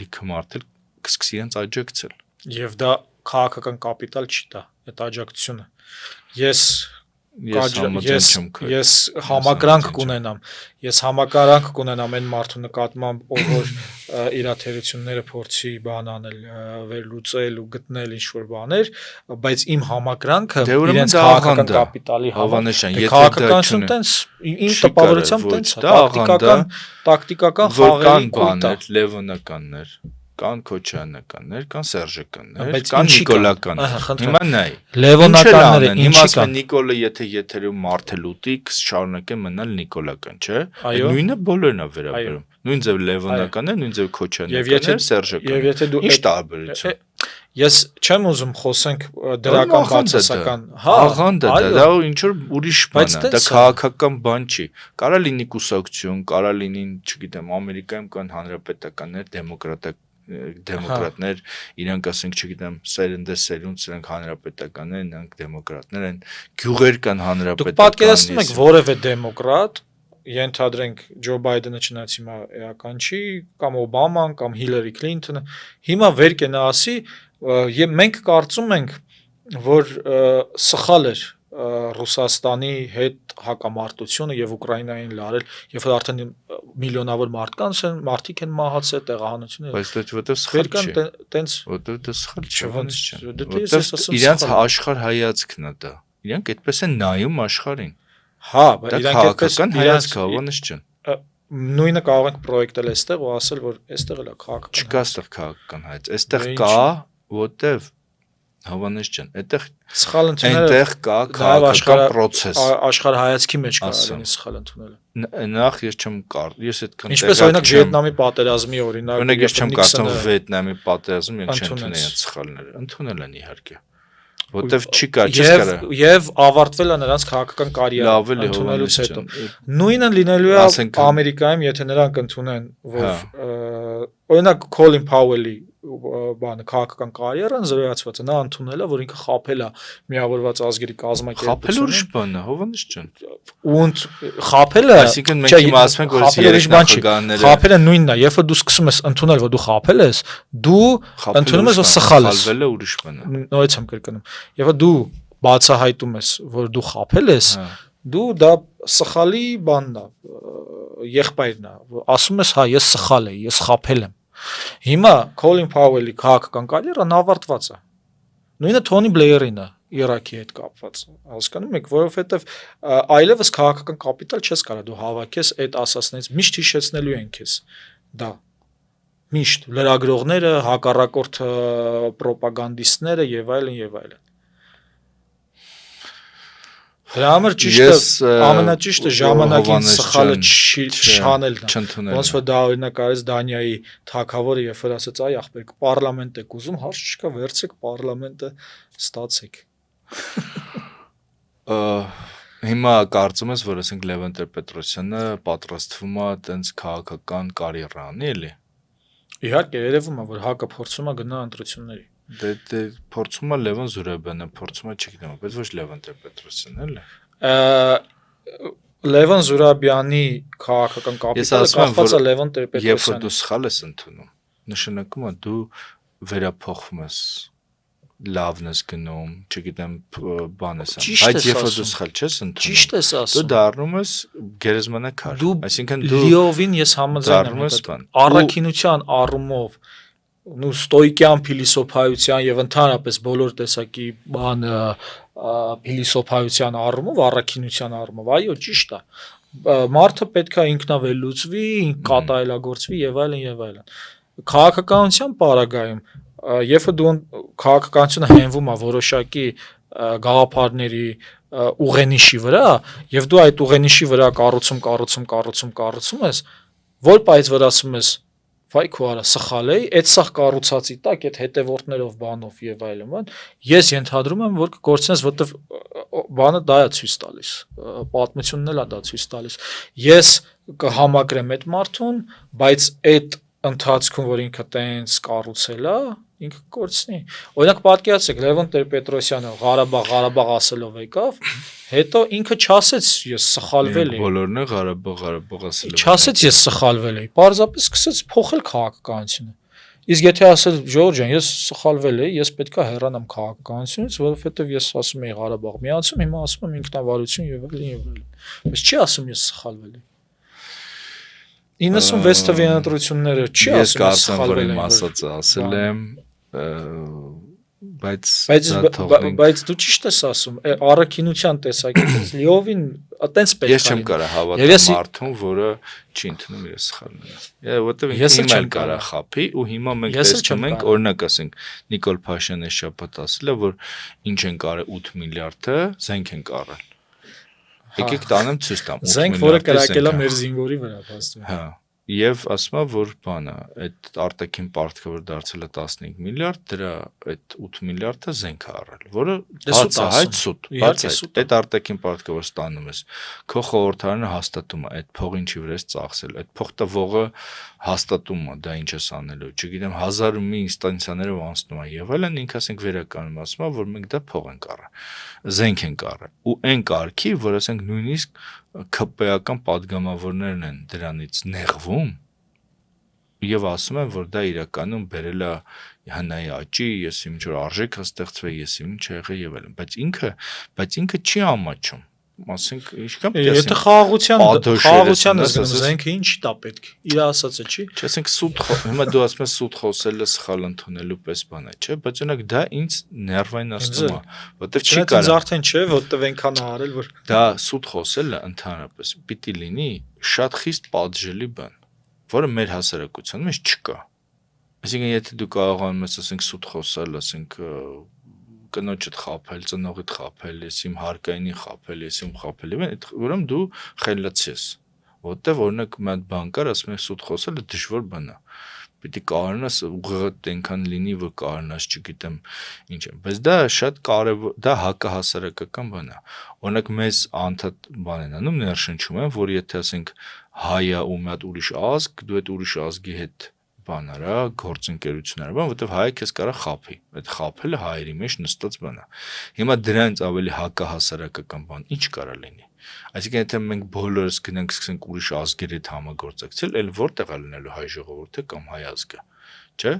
լիքը մարդ էլ կսկսի իրենց աջակցել։ Եվ դա քաղաքական կապիտալ չի տա, այդ աջակցությունը։ Ես համակրանք կունենամ այն մարդու նկատմամբ, ով որ իր թերությունները փորձի բան անել, վերլուծել ու գտնել ինչ-որ բաներ, բայց իմ համակրանքը իրենց քաղաքական կապիտալի Հավանեշան, քաղաքականություն տենց իմ տպավորությամբ տենց տակտիկական խաղերի բաներ, լևոնականներ կան Քոչարյաններ, կան Սերժականներ, կան Նիկոլականներ։ Հիմա նայ։ Լևոնականները ինչի կան։ Նիկոլը եթե եթերում մարդել ուտի, կշարունակե մնալ Նիկոլական, չէ՞։ Նույնը բոլորն է վերաբերում։ Նույն ձև Լևոնականներ, նույն ձև Քոչարյաններ, Սերժականներ։ Եվ եթե դու ինչ տարբերություն։ Ես չեմ ուզում խոսենք դրական բացասական, աղանդը դա ինչ որ ուրիշ բան է, դա քաղաքական բան չի։ Կարա լինի կուսակցություն, կարա լինի, չգիտեմ, Ամերիկայում կան հանրապետականներ, դեմոկրատիկ դեմոկրատներ, իրանք ասենք, չգիտեմ, սերունդ, սրանք հանրապետականներ, նրանք դեմոկրատներ են, գյուղեր կան հանրապետական։ Դուք պատկերացնում եք որևէ դեմոկրատ, ենթադրենք Ջո Բայդենը չնայած հիմա էական չի, կամ Օբաման, կամ Հիլարի Քլինթոնը, հիմա վեր կենա ասի, եւ մենք կարծում ենք, որ սխալ էր Ռուսաստանի հետ հակամարտությունը եւ Ուկրաինային լարել, եւ արդեն միլիոնավոր մարդիկ են մահացել, տեղահանություն։ Բայց դա որտեվ սխալ չէ։ Տենց որտեվ դա սխալ չէ։ Որտեվ իրանց աշխարհ հայացքն է դա։ Իրանք այդպես են նայում աշխարհին։ Հա, բայց իրանք այդպես հայացք է, ոնց չեն։ Նույնը կարող ենք պրոյեկտել այստեղ ու ասել, որ այստեղ էլ է քաղաքական։ Չկա այստեղ քաղաքական հայաց։ Այստեղ կա, որտեվ Հավանես ջան, այդտեղ սխալ ընդունել այնտեղ կա քաղաքական process։ Աշխարհ հայացքի մեջ կարելի է սխալ ընդունել։ Նախ ես չեմ կարող, ես այդքան ինչպես օրինակ Վիետնամի պատերազմի օրինակ ես չեմ կարծում Վիետնամի պատերազմը իրենք չընդունել են սխալները, ընդունել են իհարկե։ Որտեվ չի կա, չի կարա։ Եվ ավարտվել է նրանց քաղաքական կարիերան ընդունելուց հետո։ Նույնը լինելու է Ամերիկայում, եթե նրանք ընդունեն, որ օրինակ Քոլին Փաուելի բանը քաղաքական կարիերան զրոյացված է, նա ընդունել է, որ ինքը խաբել է միավորված ազգերի կազմակերպությունը։ Խաբել ուրիշ բան է, Հովանես ջան։ Ու խաբելը, այսինքն մենք հիմա ասում ենք, որ երեք նախագահները խաբելը նույնն է, երբ դու սկսում ես ընդունել, որ դու խաբել ես, դու ընդունում ես, որ սխալ ես։ Խաբելը ուրիշ բան է։ Նույնից եմ կրկնում։ Երբ դու բացահայտում ես, որ դու խաբել ես, դու դա սխալի բանն է, եղբայրն է, ասում ես, հա, ես սխալ եմ, ես խաբել եմ։ Հիմա Քոլին Փաուելի քաղաքական կարիերան ավարտված է։ Նույնը Թոնի Բլեյերին է Իրաքի հետ կապված։ Հասկանում եք, որովհետև այլևս քաղաքական կապիտալ չես կարող դու հավաքես այդ ասածներից, միշտ հիշեցնելու են քեզ դա։ Միշտ լրագրողները, հակառակորդ պրոպագանդիստները եւ այլն եւ այլն։ Դրա համար ճիշտը ամենաճիշտը ժամանակին սխալը չանելն է։ Ոնց որ դա օրինակ արեց Դանիայի թագավորը, երբ որ ասաց, այ ախպեր, պարլամենտ եք ուզում, հարց չկա, վերցեք պարլամենտը ստացեք։ Հիմա կարծում ես, որ ասենք Լևոն Տեր-Պետրոսյանը պատրաստվում է տենց քաղաքական կարիերա անի, էլի։ Իհարկե, երևում է, որ ՀԱԿ-ը փորձում է գնա ընտրությունների։ Դե փորձում է Լևոն Զուրաբյանը, փորձում է չգիտեմ, բայց ոչ Լևոն Տեր-Պետրոսյանն էլի։ Լևոն Զուրաբյանի քաղաքական կապիտալը կախված է Լևոն Տեր-Պետրոսյանի։ Երբ որ դու սխալ ես ընդունում, նշանակում է դու վերափոխվում ես, լավն ես գնում, չգիտեմ, բան ես անում, բայց երբ որ դու սխալ չես ընդունում, ճիշտ ես ասում, դու դառնում ես գերեզմանակար, այսինքն դու լիովին ես համաձայն եմ, առաքինության առումով ու ստոիկյան փիլիսոփայության եւ ընդհանրապես բոլոր տեսակի բան փիլիսոփայության առումով, առաքինության առումով, այո, ճիշտ է։ Մարդը պետքա ինքնավելուծվի, կատարելագործվի եւ այլն եւ այլն։ Քաղաքականության պարագայում, երբ դու քաղաքականությունը հենվում է որոշակի գաղափարների ուղենիշի վրա, եւ դու այդ ուղենիշի վրա կառուցում ես, որ պայծ վրա ասում ես վայ քո արա սխալ է, այդ սա կառուցածի տակ, այդ հետևորդներով բանով եւ այլն, ես ենթադրում եմ, որ կգործնես, որտեվ բանը դա է ցույց տալիս, պատմությունն էլ է դա ցույց տալիս։ Ես կհամակրեմ այդ մարդուն, բայց այդ ընթացքում, որ ինքը տենց կառուցել է, ինքը կորցնի։ Օրինակ պատկերացրեք Լևոն Տեր-Պետրոսյանը Ղարաբաղ ասելով եկավ, հետո ինքը չասեց ես սխալվել եմ։ Բոլորն է Ղարաբաղ ասելով։ Չասեց ես սխալվել եմ, պարզապես սկսեց փոխել քաղաքականությունը։ Իսկ եթե ասել Ժորժ ջան, ես սխալվել եմ, ես պետքա հեռանամ քաղաքականությունից, որովհետև ես ասում եի Ղարաբաղ միացում, հիմա ասում եմ ինքնավարություն եւ այլն եւ այլն։ Բայց չի ասում ես սխալվել եմ։ 96 թվականի ընտրությունները չի ասում ես սխալվել եմ, ասել եմ, բայց դու ճիշտ ես ասում, առաքինության տեսակետից լիովին այտենց պետք է։ Ես չեմ կարող հավատալ մարդուն, որը չի ընդունում իր սխալները։ Որտեւ ինքը չեմ կարող խափի ու հիմա մենք տեսնում ենք, օրինակ ասենք Նիկոլ Փաշինյանը շաբաթ ասել է, որ ինչ են կարել 8 միլիարդը, զենք են կարել։ Եկեք տանեմ ցույց տամ 8 միլիարդ։ Զենք, որը կրակել է մեր զինվորի վրա, փաստորեն։ Հա։ Եվ ասում է, որ բանը, այդ արտաքին պարտքը որ դարձել է 15 միլիարդ, դրա այդ 8 միլիարդը զենք է առել, որը բացահայտ սուտ, բացահայտ այդ արտաքին պարտքը որ ստանում ես, քո խորհրդարանը հաստատում է այդ փողը ինչի վրա ես ծախսել, այդ փող տվողը հաստատում է, դա ինչ ես անելու, չգիտեմ 1000 ու մի ինստանցիաներով անցնում է եւ այլն, ինքը ասենք վերականում ասում է, որ մենք դա փող ենք առել, զենք ենք առել, ու այն կարգի, որ ասենք նույնիսկ ԿՊ-ական падգամավորներն են դրանից նեղվում եւ ասում են, որ դա իրականում բերել է հնայի աճի, ես ինչ որ արժեք հստեղծվել, ես ինչ եղել եւ այլն, բայց ինքը չի ամաչում, ասենք ինչքան եթե խաղաղության զենքը ինչի տա պետք իր ասածը չի ասենք սուտ հիմա դու ասում ես սուտ խոսելը սխալ ընդունելու պես բան է, չէ, բայց օրինակ դա ինձ ներվայնացնում է, որտեվ չի կարող ինձ արդեն չէ, որտեվ այնքան է արել, որ դա սուտ խոսելը ընդհանրապես պիտի լինի շատ խիստ պատժելի բան, որը մեր հասարակության մեջ չկա, այսինքն եթե դու կարողանում ես ասենք սուտ խոսել, ասենք կնոջդ խափել, ծնողիդ խափել, ես իմ հարկայինի խափել, ես իմ խափել, այդ ուրեմն դու խելացի ես, որտեվ օրինակ մի հատ բան կար, ասում ես սուտ խոսելը դժվար բան է, պիտի կարողանաս ուղղակի այնքան լինի, որ կարողանաս, չգիտեմ, ինչ է, բայց դա շատ կարևոր, դա հակահասարակական բան է, օրինակ մեզ անդադ բան են անում, ներշնչում են, որ եթե ասենք հայ է ու մի հատ ուրիշ ազգ, դու այդ ուրիշ ազգի հետ բան արա, գործընկերություններ, բան, որտեվ հայը քեզ կարա խափի, այդ խափելը հայերի մեջ նստած բան է։ Հիմա դրանից ավելի հակահասարակական բան ինչ կարա լինի։ Այսինքն եթե մենք բոլորս գնանք սկսենք ուրիշ ազգերի հետ համագործակցել, էլ որտեղ է լինելու հայ ժողովուրդը կամ հայ ազգը, չէ՞։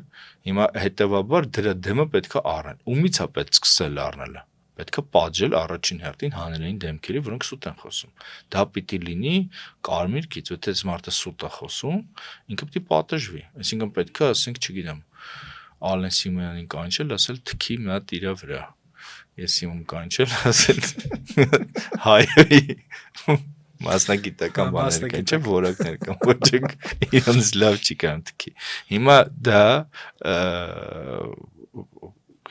Հիմա հետեւաբար դրա դեմը պետքա առնել։ Ումից է պետք սկսել առնելը։ Պետք է պատժել առաջին հերթին հանրային դեմքերի, որոնք սուտ են խոսում։ Դա պիտի լինի կարմիր գիծ, եթե մարդը սուտ է խոսում, ինքը պիտի պատժվի։ Այսինքն պետք է, ասենք, չգիտեմ, Ալեն Սիմոնյանին կանչել, ասել թքի մի հատ իրա վրա։ Ես իմում կանչել, ասել հայերի մասնագիտական բաներ կան, չէ՞, որակներ կան, ոչ իրանց լավ չի կարող թքի։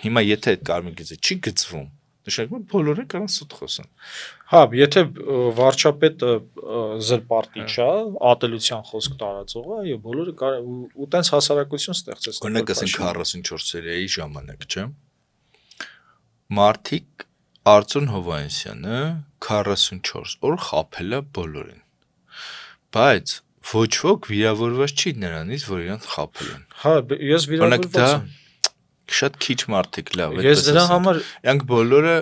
Հիմա եթե այդ կարմիր գիծը չի գծվում, նշանակում է բոլորը կարող սուտ խոսան։ Հա, եթե վարչապետը զրպարտիչ է, ատելության խոսք տարածող է, այո, բոլորը կարող ու տենց հասարակություն ստեղծեց։ Օրինակ ասենք 44 սերիայի ժամանակ, չէ՞։ Մարտիկ Արծուն Հովանեսյանը 44 օր խաբել է բոլորին։ Բայց ոչ ոք վիրավորված չի նրանից, որ իրան խաբել են։ Հա, ես վիրավորված եմ։ Շատ քիչ մարդիկ լավ է։ Ես դրա համար իրանք բոլորը,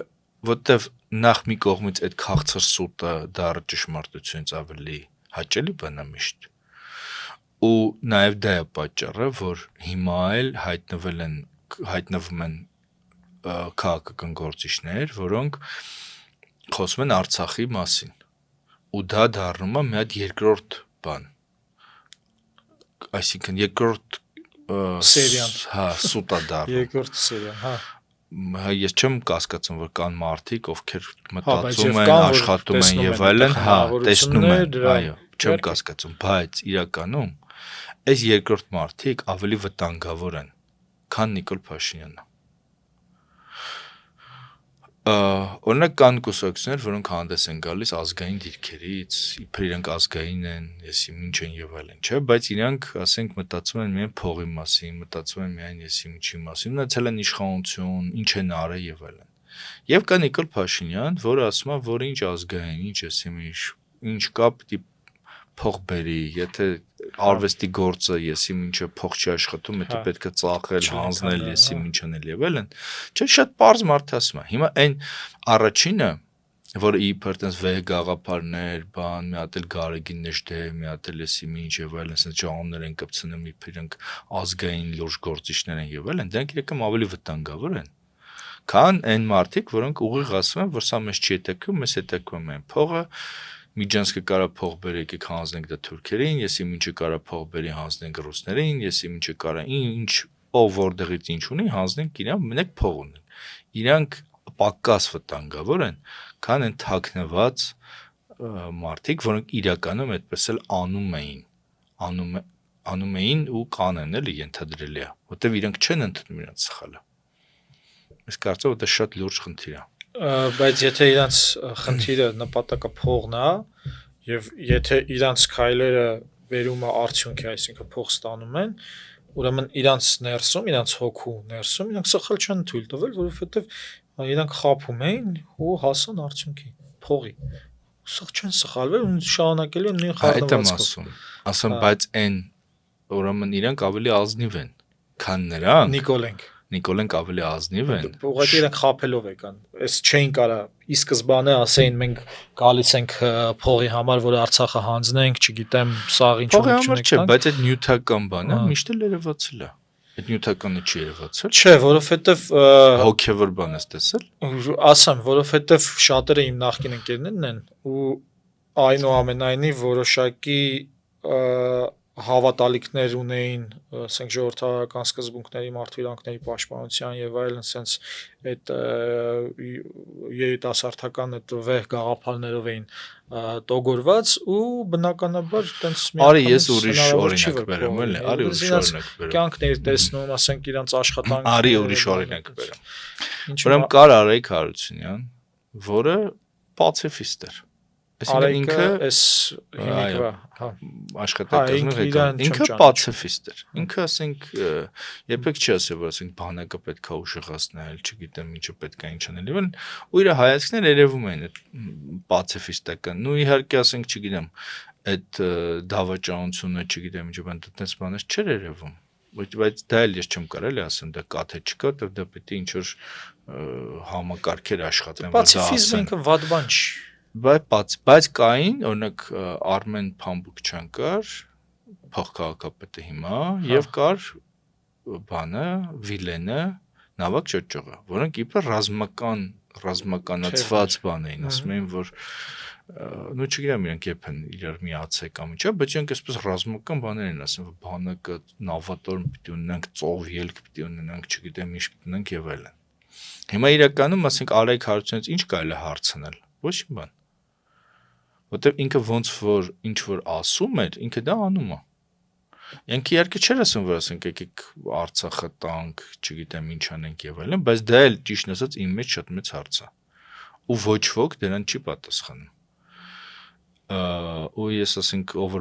որտեվ նախ մի կողմից այդ քաղցր սուտը դառը ճշմարտությունից ավելի հաճելի բան է միշտ։ Ու նաև դա է պատճառը, որ հիմա էլ հայտնվում են քաղաքական գործիչներ, որոնք խոսում են Արցախի մասին։ Ու դա դառնում է մի հատ երկրորդ բան։ Այսինքն երկրորդ սերիան, հա, սուտա դառնում։ Երկրորդ սերիան, հա։ Ես չեմ կասկածում, որ կան մարդիկ, ովքեր մտածում են, աշխատում են եւ այլն, հա, տեսնում են, այո, չեմ կասկածում, բայց իրականում այս երկրորդ մարդիկ ավելի վտանգավոր են, քան Նիկոլ Փաշինյանը։ Օրինակ կան կուսակցություններ, որոնք հանդես են գալիս ազգային դիրքերից, իբր իրենք ազգային են, եսի ինչ են եւ այլն, չէ, բայց իրանք, ասենք, մտածում են միայն փողի մասին, մտածում են միայն եսի ինչի մասին, ունեցել են իշխանություն, ինչ են արել եւ այլն։ Եվ կա Նիկոլ Փաշինյան, որը ասում է, որ ինչ ազգային, ինչ եսի ինչ կա, պիտի փող բերի, եթե արվեստի գործը եսի ինչը փող չի աշխատում, եթե պետք է ծախել, հանձնել, եսի ինչ անել եւ այլն։ Չէ, շատ པարզ մարդ ասում է։ Հիմա այն առաջինը, որը իբր տես վեհ գաղափարներ, բան, մի հատ էլ Գարեգին Նեժդե, մի հատ էլ եսի ինչ եւ այլն, ասես ճանաչներ են կպցնում, իբր իրենք ազգային լուրջ գործիչներ են եւ այլն, դրանք իրական ավելի վտանգավոր են, քան այն մարդիկ, որոնք ուղիղ ասում են, որ սա մեզ չի հետաքրքրում, մեզ հետաքրքրում է փողը, Միջանցքը կարա փող բերի, եկեք հանձնենք դա թուրքերին, ես իմ ինչը կարա փող բերի, հանձնենք ռուսներին, ես իմ ինչը կարա ինչ ով որտեղից ինչ ունի, հանձնենք իրան, մենակ փող ունեն։ Իրանք պակաս վտանգավոր են, քան այն թաքնված մարդիկ, որոնք իրականում այդպես էլ անում էին ու կանեն էլի ենթադրելի է, որտեվ իրանք չեն ընդունում իրանք սխալը։ Ես կարծում եմ, դա շատ լուրջ խնդիր է։ Բայց եթե իրանց խնդիրը նպատակը փողն է եւ եթե իրանց քայլերը վերում է արդյունքի, այսինքն փող ստանում են, ուրեմն իրանց ներսում, իրանց հոգու ներսում իրանք սխալ չեն թույլ տվել, որովհետև իրանք խափում էին ու հասան արդյունքի, փողի։ Սխալ չեն սխալվել ու շարունակել են նույն խառնվածքով։ Ասեմ, բայց այն ուրեմն իրանք ավելի ազնիվ են, քան նրանք։ Նիկոլենք ավելի ազնիվ են։ Ուղղակի իրանք խափելով եկան։ Այս չէին կարա ի սկզբանե ասեին մենք գալիս ենք փողի համար, որ Արցախը հանձնենք, չգիտեմ, սաղ ինչ փողի համար չէ, բայց այդ նյութական բանը միշտ էլ երևացել է։ Այդ նյութականը չի երևացել։ Չէ, որովհետև հոգևոր բան ես տեսել։ Ասեմ, որովհետև շատերը իմ նախկին ընկերներն են ու այնուամենայնիվ որոշակի հավատալիքներ ունեին, ասենք ժողովրդական սկզբունքների, մարդու իրավունքների պաշտպանության եւ այլն, sense այդ երիտասարդական այդ վեհ գաղափարներով էին տոգորված ու բնականաբար տենց մի Արի ես ուրիշ օրինակ բերեմ, էլի, արի ուրիշ օրինակ բերեմ։ Կյանքներ տեսնում, ասենք իրանց աշխատանքը։ Արի ուրիշ օրինակ բերեմ։ Ուրեմն կար Արայք Հարությունյան, որը պացիֆիստ էր։ Այսինքն ինքը էս հիմիկվա, աշխատակազմի ինքը պացիֆիստ էր։ Ինքը ասենք երբեք չի ասել, որ ասենք բանակը պետքա ուժեղացնել, չգիտեմ ինչը պետքա ինչ անել, ու իր հայացքները երևում են այդ պացիֆիստական։ Ու իհարկե ասենք, չգիտեմ, այդ դավաճանությունը, չգիտեմ ինչը բան, այդպես բաներ չէր երևում։ Բայց դա էլ ես չեմ կարել ասեմ, դա կա թե չկա, դա պետք է ինչ որ համակարգեր աշխատեն, որ դա ասեն։ Պացիֆիզմը ինքը վատ բան չի։ Բայց կային, օրինակ Արմեն Փամբուկչյան կար, փոխքաղաքապետը հիմա, եւ կար բանը, Վիլենը, Նավակ Ճոճողը, որոնք իբր ռազմականացված բան էին, ասում էին, որ նույն չգիտեմ իրենք երբ են իրար միացել կամ ինչա, բայց իրենք այսպես ռազմական բաներ են ասում, որ բանակը նավատորմ պիտի ունենանք, ծով ելք պիտի ունենանք, չգիտեմ ինչ պիտի ունենանք եւ այլն։ Հիմա իրականում ասենք Արայք Հարությունից ինչ կարելի է հարցնել, ոչ մի բան։ Որտեւ ինքը ոնց որ ինչ որ ասում էր, ինքը դա անում է։ Ինքը իհարկե չէր ասում, որ ասենք եկեք Արցախը տանք, չգիտեմ ինչ անենք եւ այլն, բայց դա էլ ճիշտ ասած իմ մեջ շատ մեծ հարց է։ Ու ոչ ոք դրան չի պատասխանում։ Ու ես ասենք ով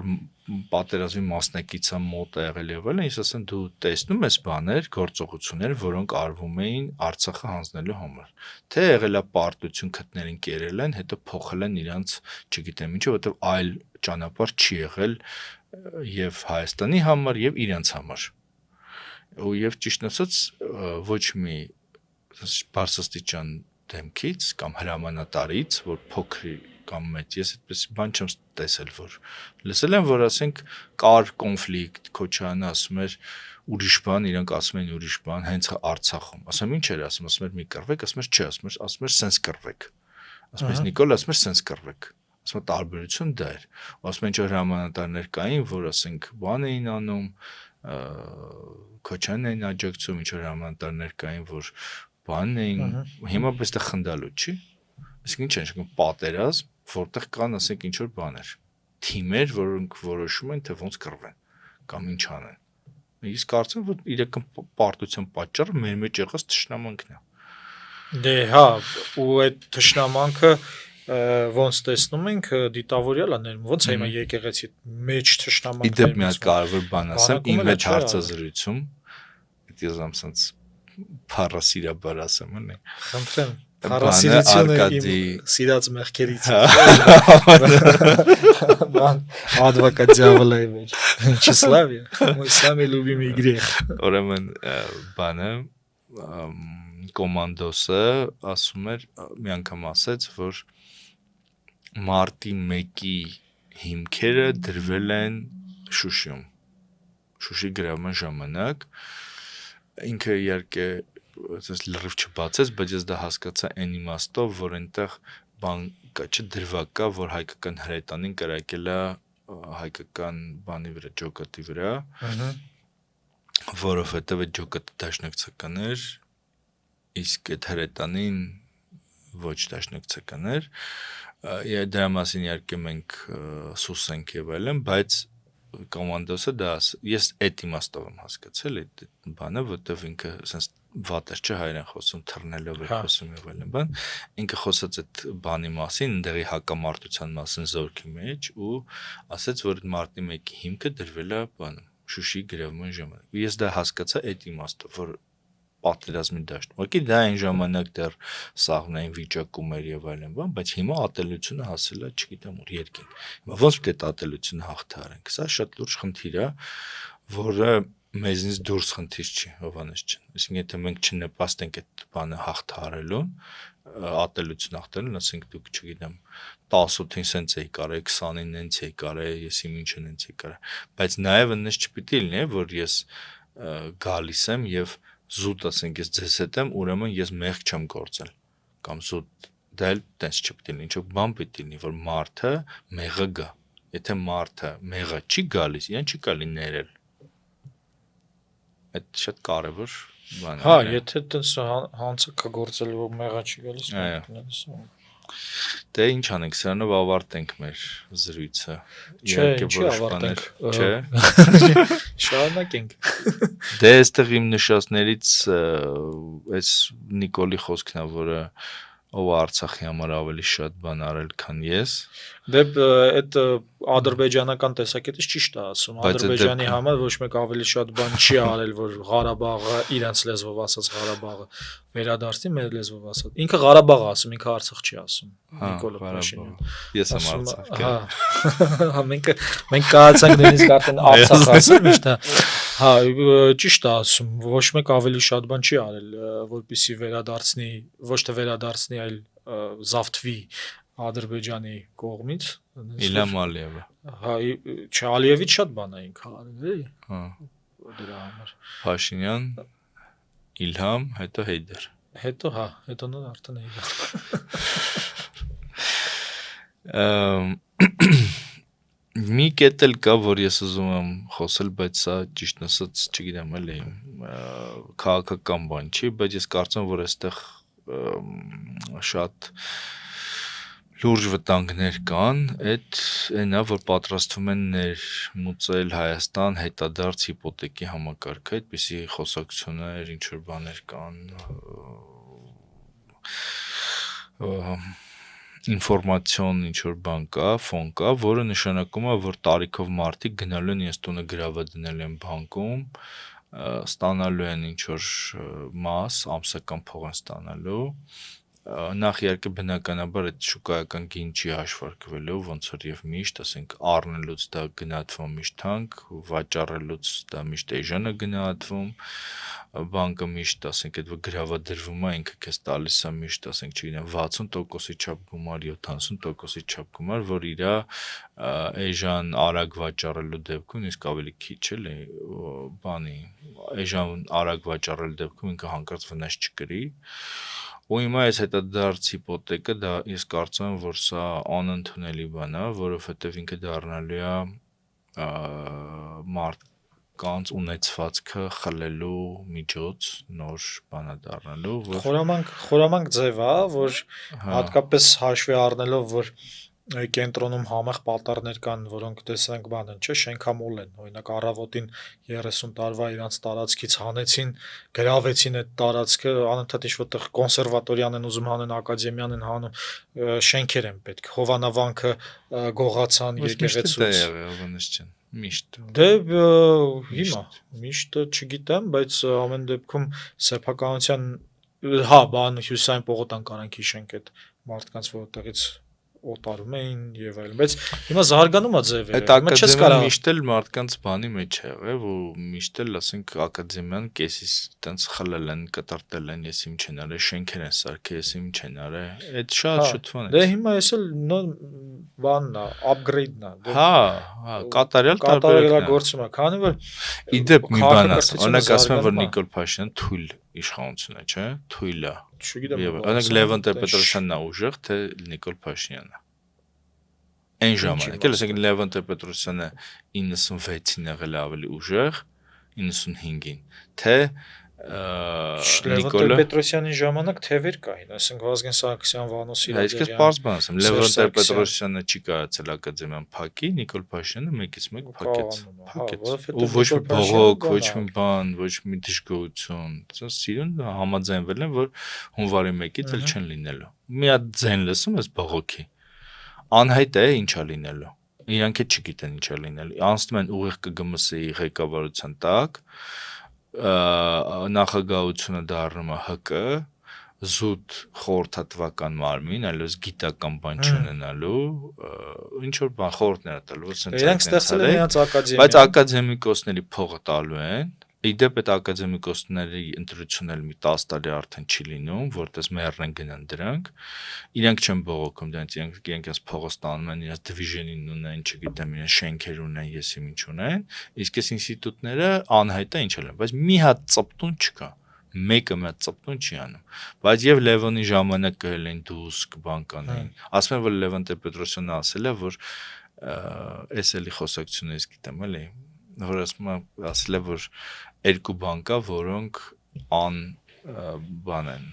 պատերազմի մասնակիցը մոտ է եղել եւ այլն, ես ասեմ դու տեսնում ես բաներ, գործողություններ, որոնք արվում էին Արցախը հանձնելու համար։ Թե եղել է պարտություն գտնել են, կերել են, հետո փոխել են իրանց, չգիտեմ ինչը, որովհետեւ այլ ճանապարհ չի եղել եւ Հայաստանի համար եւ իրանց համար։ Ու եւ ճիշտ ասած ոչ մի բարձրաստիճան դեմքից կամ հրամանատարից, որ փոքր կամ մեծ, ես այդպես բան չեմ տեսել, որ լսել եմ, որ ասենք կար կոնֆլիկտ, Քոչարյանը ասում էր ուրիշ բան, իրանք ասում են ուրիշ բան, հենց Արցախում։ Ասում ինչ էր ասում, ասում էր մի կռվեք, ասում էր չէ, ասում էր սենց կռվեք։ Ասում էր Նիկոլ, ասում էր սենց կռվեք։ Ասում տարբերություն դա էր։ Ասում են ինչ հրամանատարներ կային, որ ասենք բան էին անում, Քոչարյանն էին աջակցում, ինչ հրամանատարներ կային, որ բան էին, հիմա այստեղ խնդալու չի։ Այսինքն ինչ է, պատերազմ, որտեղ կան, ասենք, ինչ որ բաներ, թիմեր, որոնք որոշում են, թե ոնց կռվեն կամ ինչ անեն։ Ես կարծում եմ, որ իրական պարտության պատճառը մեր մեջ եղած թշնամանքն է։ Դե հա, ու այդ թշնամանքը ոնց տեսնում ենք դիտավորյալ է ներում, ոնց է հիմա եկեղեցի մեջ թշնամանքն։ Իդեպ մի հատ կարևոր բան ասեմ, իմ հետ հարցազրույցում, դա ես ամսած փառասիրաբար ասեմ, էլի։ Խնդրեմ Փառասիրությունը իմ սիրած մեղքերից է։ Բան advokat դիավոլի մեջ։ Числавия. Мой самый любимый грех։ Ուրեմն բանը կոմանդոսը ասում էր, մի անգամ ասեց, որ մարտի 1-ի հիմքերը դրվել են Շուշիում։ Շուշի գրավման ժամանակ ինքը իհարկե ասես լրիվ չբացեց, բայց ես դա հասկացա այն իմաստով, որ այնտեղ բան կա, չդրվակ կա, որ հայկական հրետանին կրակել է հայկական բանի վրա, ջոկատի վրա, որովհետև այդ ջոկատը դաշնակցական էր, իսկ այդ հրետանին ոչ դաշնակցական էր, դրա մասին իհարկե մենք սուս ենք եւ այլն, բայց կոմանդոսը դա ես այդ իմաստով եմ հասկացել այդ բանը, որտեվ ինքը sense վատեր չէ հայերեն խոսում, թռնելով է խոսում եւ այլն, բան, ինքը խոսած այդ բանի մասին, ընդեղի հակամարտության մասին զորքի մեջ ու ասաց, որ մարտի 1-ի հիմքը դրվել է բանում, Շուշի գրավման ժամանակ։ Ես դա հասկացա այդ իմաստով, որ պատերազմի դաշտ։ Ուղղակի դա այն ժամանակ դեռ սաղմնային վիճակում էր եւ այլն, բան, բայց հիմա ատելությունը հասել է, չգիտեմ ուր երկին։ Հիմա ոնց պետք է ատելությունը հաղթահարենք։ Սա շատ լուրջ խնդիր է, որը մեզնից դուրս խնդիր չի, Հովանես ջան։ Այսինքն եթե մենք չնպաստենք այդ բանը հաղթահարելուն, ատելություն հաղթելուն, ասենք դուք, չգիտեմ, 18-ին սենց էի կարել, 20-ին նենց էի կարել, ես իմ ինչը նենց էի կարել, բայց նաև այնպես չպիտի լինի, որ ես գալիս եմ եւ զուտ ասենք ես ձեզ հետ եմ, ուրեմն ես մեղք չեմ գործել կամ զուտ դա էլ տես չպիտի լինի, ինչ բան պիտի լինի, որ մարդը մեղը գա։ Եթե մարդը մեղը չի գալիս, իրեն չի կարելի ներել։ Այդ շատ կարևոր բան է։ Հա, եթե տես հանցը կա գործել, որ մեղա չի գալիս, դե ինչ անենք, սրանով ավարտենք մեր զրույցը։ Չէ, ինչի ավարտենք։ Չէ։ Շարունակենք։ Դե այստեղ իմ նշածներից այս Նիկոլի խոսքն է, որը ով Արցախի համար ավելի շատ բան արել, քան ես։ Դե այդ ադրբեջանական տեսակետից ճիշտ է ասում։ Ադրբեջանի համար ոչ մեկ ավելի շատ բան չի արել, որ Ղարաբաղը իրենց լեզվով ասած Ղարաբաղը վերադարձնի մեր լեզվով ասած։ Ինքը Ղարաբաղ ասում, ինքը Արցախ չի ասում։ Նիկոլը Փաշինյանը։ Ես եմ Արցախ։ Հա, մենք կարծենք նույնիսկ արդեն Արցախ ասել միշտ։ Հա, ճիշտ է ասում, ոչ մեկ ավելի շատ բան չի արել, որպեսզի վերադարձնի, ոչ թե վերադարձնի, այլ զավթվի Ադրբեջանի կողմից։ Իլհամ Ալիևը։ Հա, չէ, Ալիևից շատ բան է ինքը արել, էլի։ Հա։ Դրա համար։ Փաշինյան, Իլհամ, հետո Հեյդեր։ Հետո, հա, հետո նա արդեն Հեյդեր։ Մի կետ էլ կա, որ ես ուզում եմ խոսել, բայց սա ճիշտ ասած, չգիտեմ, էլի քաղաքական բան չի, բայց ես կարծում եմ, որ այստեղ շատ լուրջ վտանգներ կան, այն է, որ պատրաստվում են ներմուծել Հայաստան հետադարձ հիպոթեկի համակարգը, այդպիսի խոսակցություններ, ինչ որ բաներ կան, ինֆորմացիոն ինչ որ բան կա, ֆոն կա, որը նշանակում է, որ տարիքով մարդիկ գնալու են իրենց տունը գրավադրել են բանկում, ստանալու են ինչ որ մաս, ամսական փող են ստանալու, նախ իհարկե բնականաբար այդ շուկայական գին չի հաշվարկվելու, ոնց որ եւ միշտ, ասենք առնելուց դա գնահատվում միշտ թանկ, վաճառելուց դա միշտ էժանը գնահատվում, բանկը միշտ, ասենք այդ գրավադրվում է, ինքը քեզ տալիս է միշտ, ասենք չգիտեմ 60%-ի չափ գումար, 70%-ի չափ գումար, որ իր էժան արագ վաճառելու դեպքում իսկ ավելի քիչ էլի բանի էժան արագ վաճառելու դեպքում ինքը հանկարծ վնաս չկրի։ Ու հիմա այս հետադարձ հիպոթեկը դա ես կարծում եմ, որ սա անընդունելի բան է, որովհետև ինքը դառնալու է մարդկանց ունեցվածքը խլելու միջոց, նոր բան է դառնալու, որ խորամանկ ձև է, որ հատկապես հաշվի առնելով, որ կենտրոնում համեղ պատառներ կան, որոնք տեսանք բան են, չէ, շենքամոլ են, օրինակ առավոտին 30 տարվա իրանց տարածքից հանեցին, գրավեցին այդ տարածքը, անընդհատ ինչ-որտեղ կոնսերվատորիան են ուզում հանեն, ակադեմիան են հանում, շենքեր են պետք, Հովանավանքը գողացան եկեղեցուց։ Միշտ։ Դե հիմա միշտ չգիտեմ, բայց ամեն դեպքում սեփականության հա, բան Հյուսիսային պողոտան կարանք հիշենք այդ մարդկանց որտեղից օտարում էին եւ այլն, բայց հիմա զարգանում է ձևերը։ Այդ ակադեմիան միշտ էլ մարդկանց բանի մեջ է եղել, ու միշտ էլ, ասենք, ակադեմիան կեսից տենց խլել են, կտրտել են, ես իմ չեն արել, շենքեր են սարքել, ես իմ չեն արել։ Այդ շատ շուտվան է։ Դե հիմա էս էլ բանն է, upgrade-ն է։ Հա, կատարյալ տարբերակն է։ Քանի որ իդեպ մի բան ասեմ, օրինակ ասում են, որ Նիկոլ Փաշինյանը թույլ իշխանություն է, չէ՞, թույլ է։ Չգիտեմ։ Օրինակ Լևոն Տեր-Պետրոսյանն է ուժեղ, թե Նիկոլ Փաշինյանը։ Այն ժամանակ, էլ ասենք Լևոն Տեր-Պետրոսյանը 96-ին եղել ավելի ուժեղ, 95-ին, թե Լևոն Պետրոսյանի ժամանակ թևեր կային, այսինքն Վազգեն Սարգսյան, Վանո Սիրադարյան։ Այսպես պարզ բան ասեմ, Լևոն Պետրոսյանը չի կարացել ակադեմիան փակի, Նիկոլ Փաշինյանը 1-1 փակեց։ Ու ոչ մի բողոք, ոչ մի բան, ոչ մի դժգոհություն, սիրուն համաձայնվել են, որ հունվարի 1-ից էլ չեն լինելու։ Մի հատ ձեն լսում ես բողոքի։ Անհայտ է ինչա լինելու։ Իրանք էլ չգիտեն ինչա լինելու։ Անցնում են ուղիղ ԿԳՄՍ-ի ղեկավարության տակ, նախագահությունը դառնում է ՀԿ, զուտ խորհրդատվական մարմին, այլևս գիտական բան չունենալու, ինչ որ բան խորհուրդներ տալու, իրենք ստեղծել են իրենց ակադեմիա, բայց ակադեմիկոսների փողը տալու են։ Իդեպ այդ ակադեմիկոսների ընտրությունն էլ մի 10 տարի արդեն չի լինում, որտես մեռն գնան դրանք։ Իրանք չեն բողոքում դրանց, իրանք ես փողը ստանում են, իրենց դիվիժնին ունեն, չգիտեմ, իրենց շենքեր ունեն, եսիմ ինչ ունեն, իսկ այս ինստիտուտները անհայտ է ինչ են, բայց մի հատ ծպտուն չկա։ Մեկը մի հատ ծպտուն չի անում։ Բայց եւ Լևոնի ժամանակ կհել են դուս կբան կանեն։ Ասում են, որ Լևոն Տեր-Պետրոսյանը ասել է, որ էս էլի խոսակցությունը ես գիտեմ, էլի, որ ասել է, որ երկու բան կա, որոնք բան են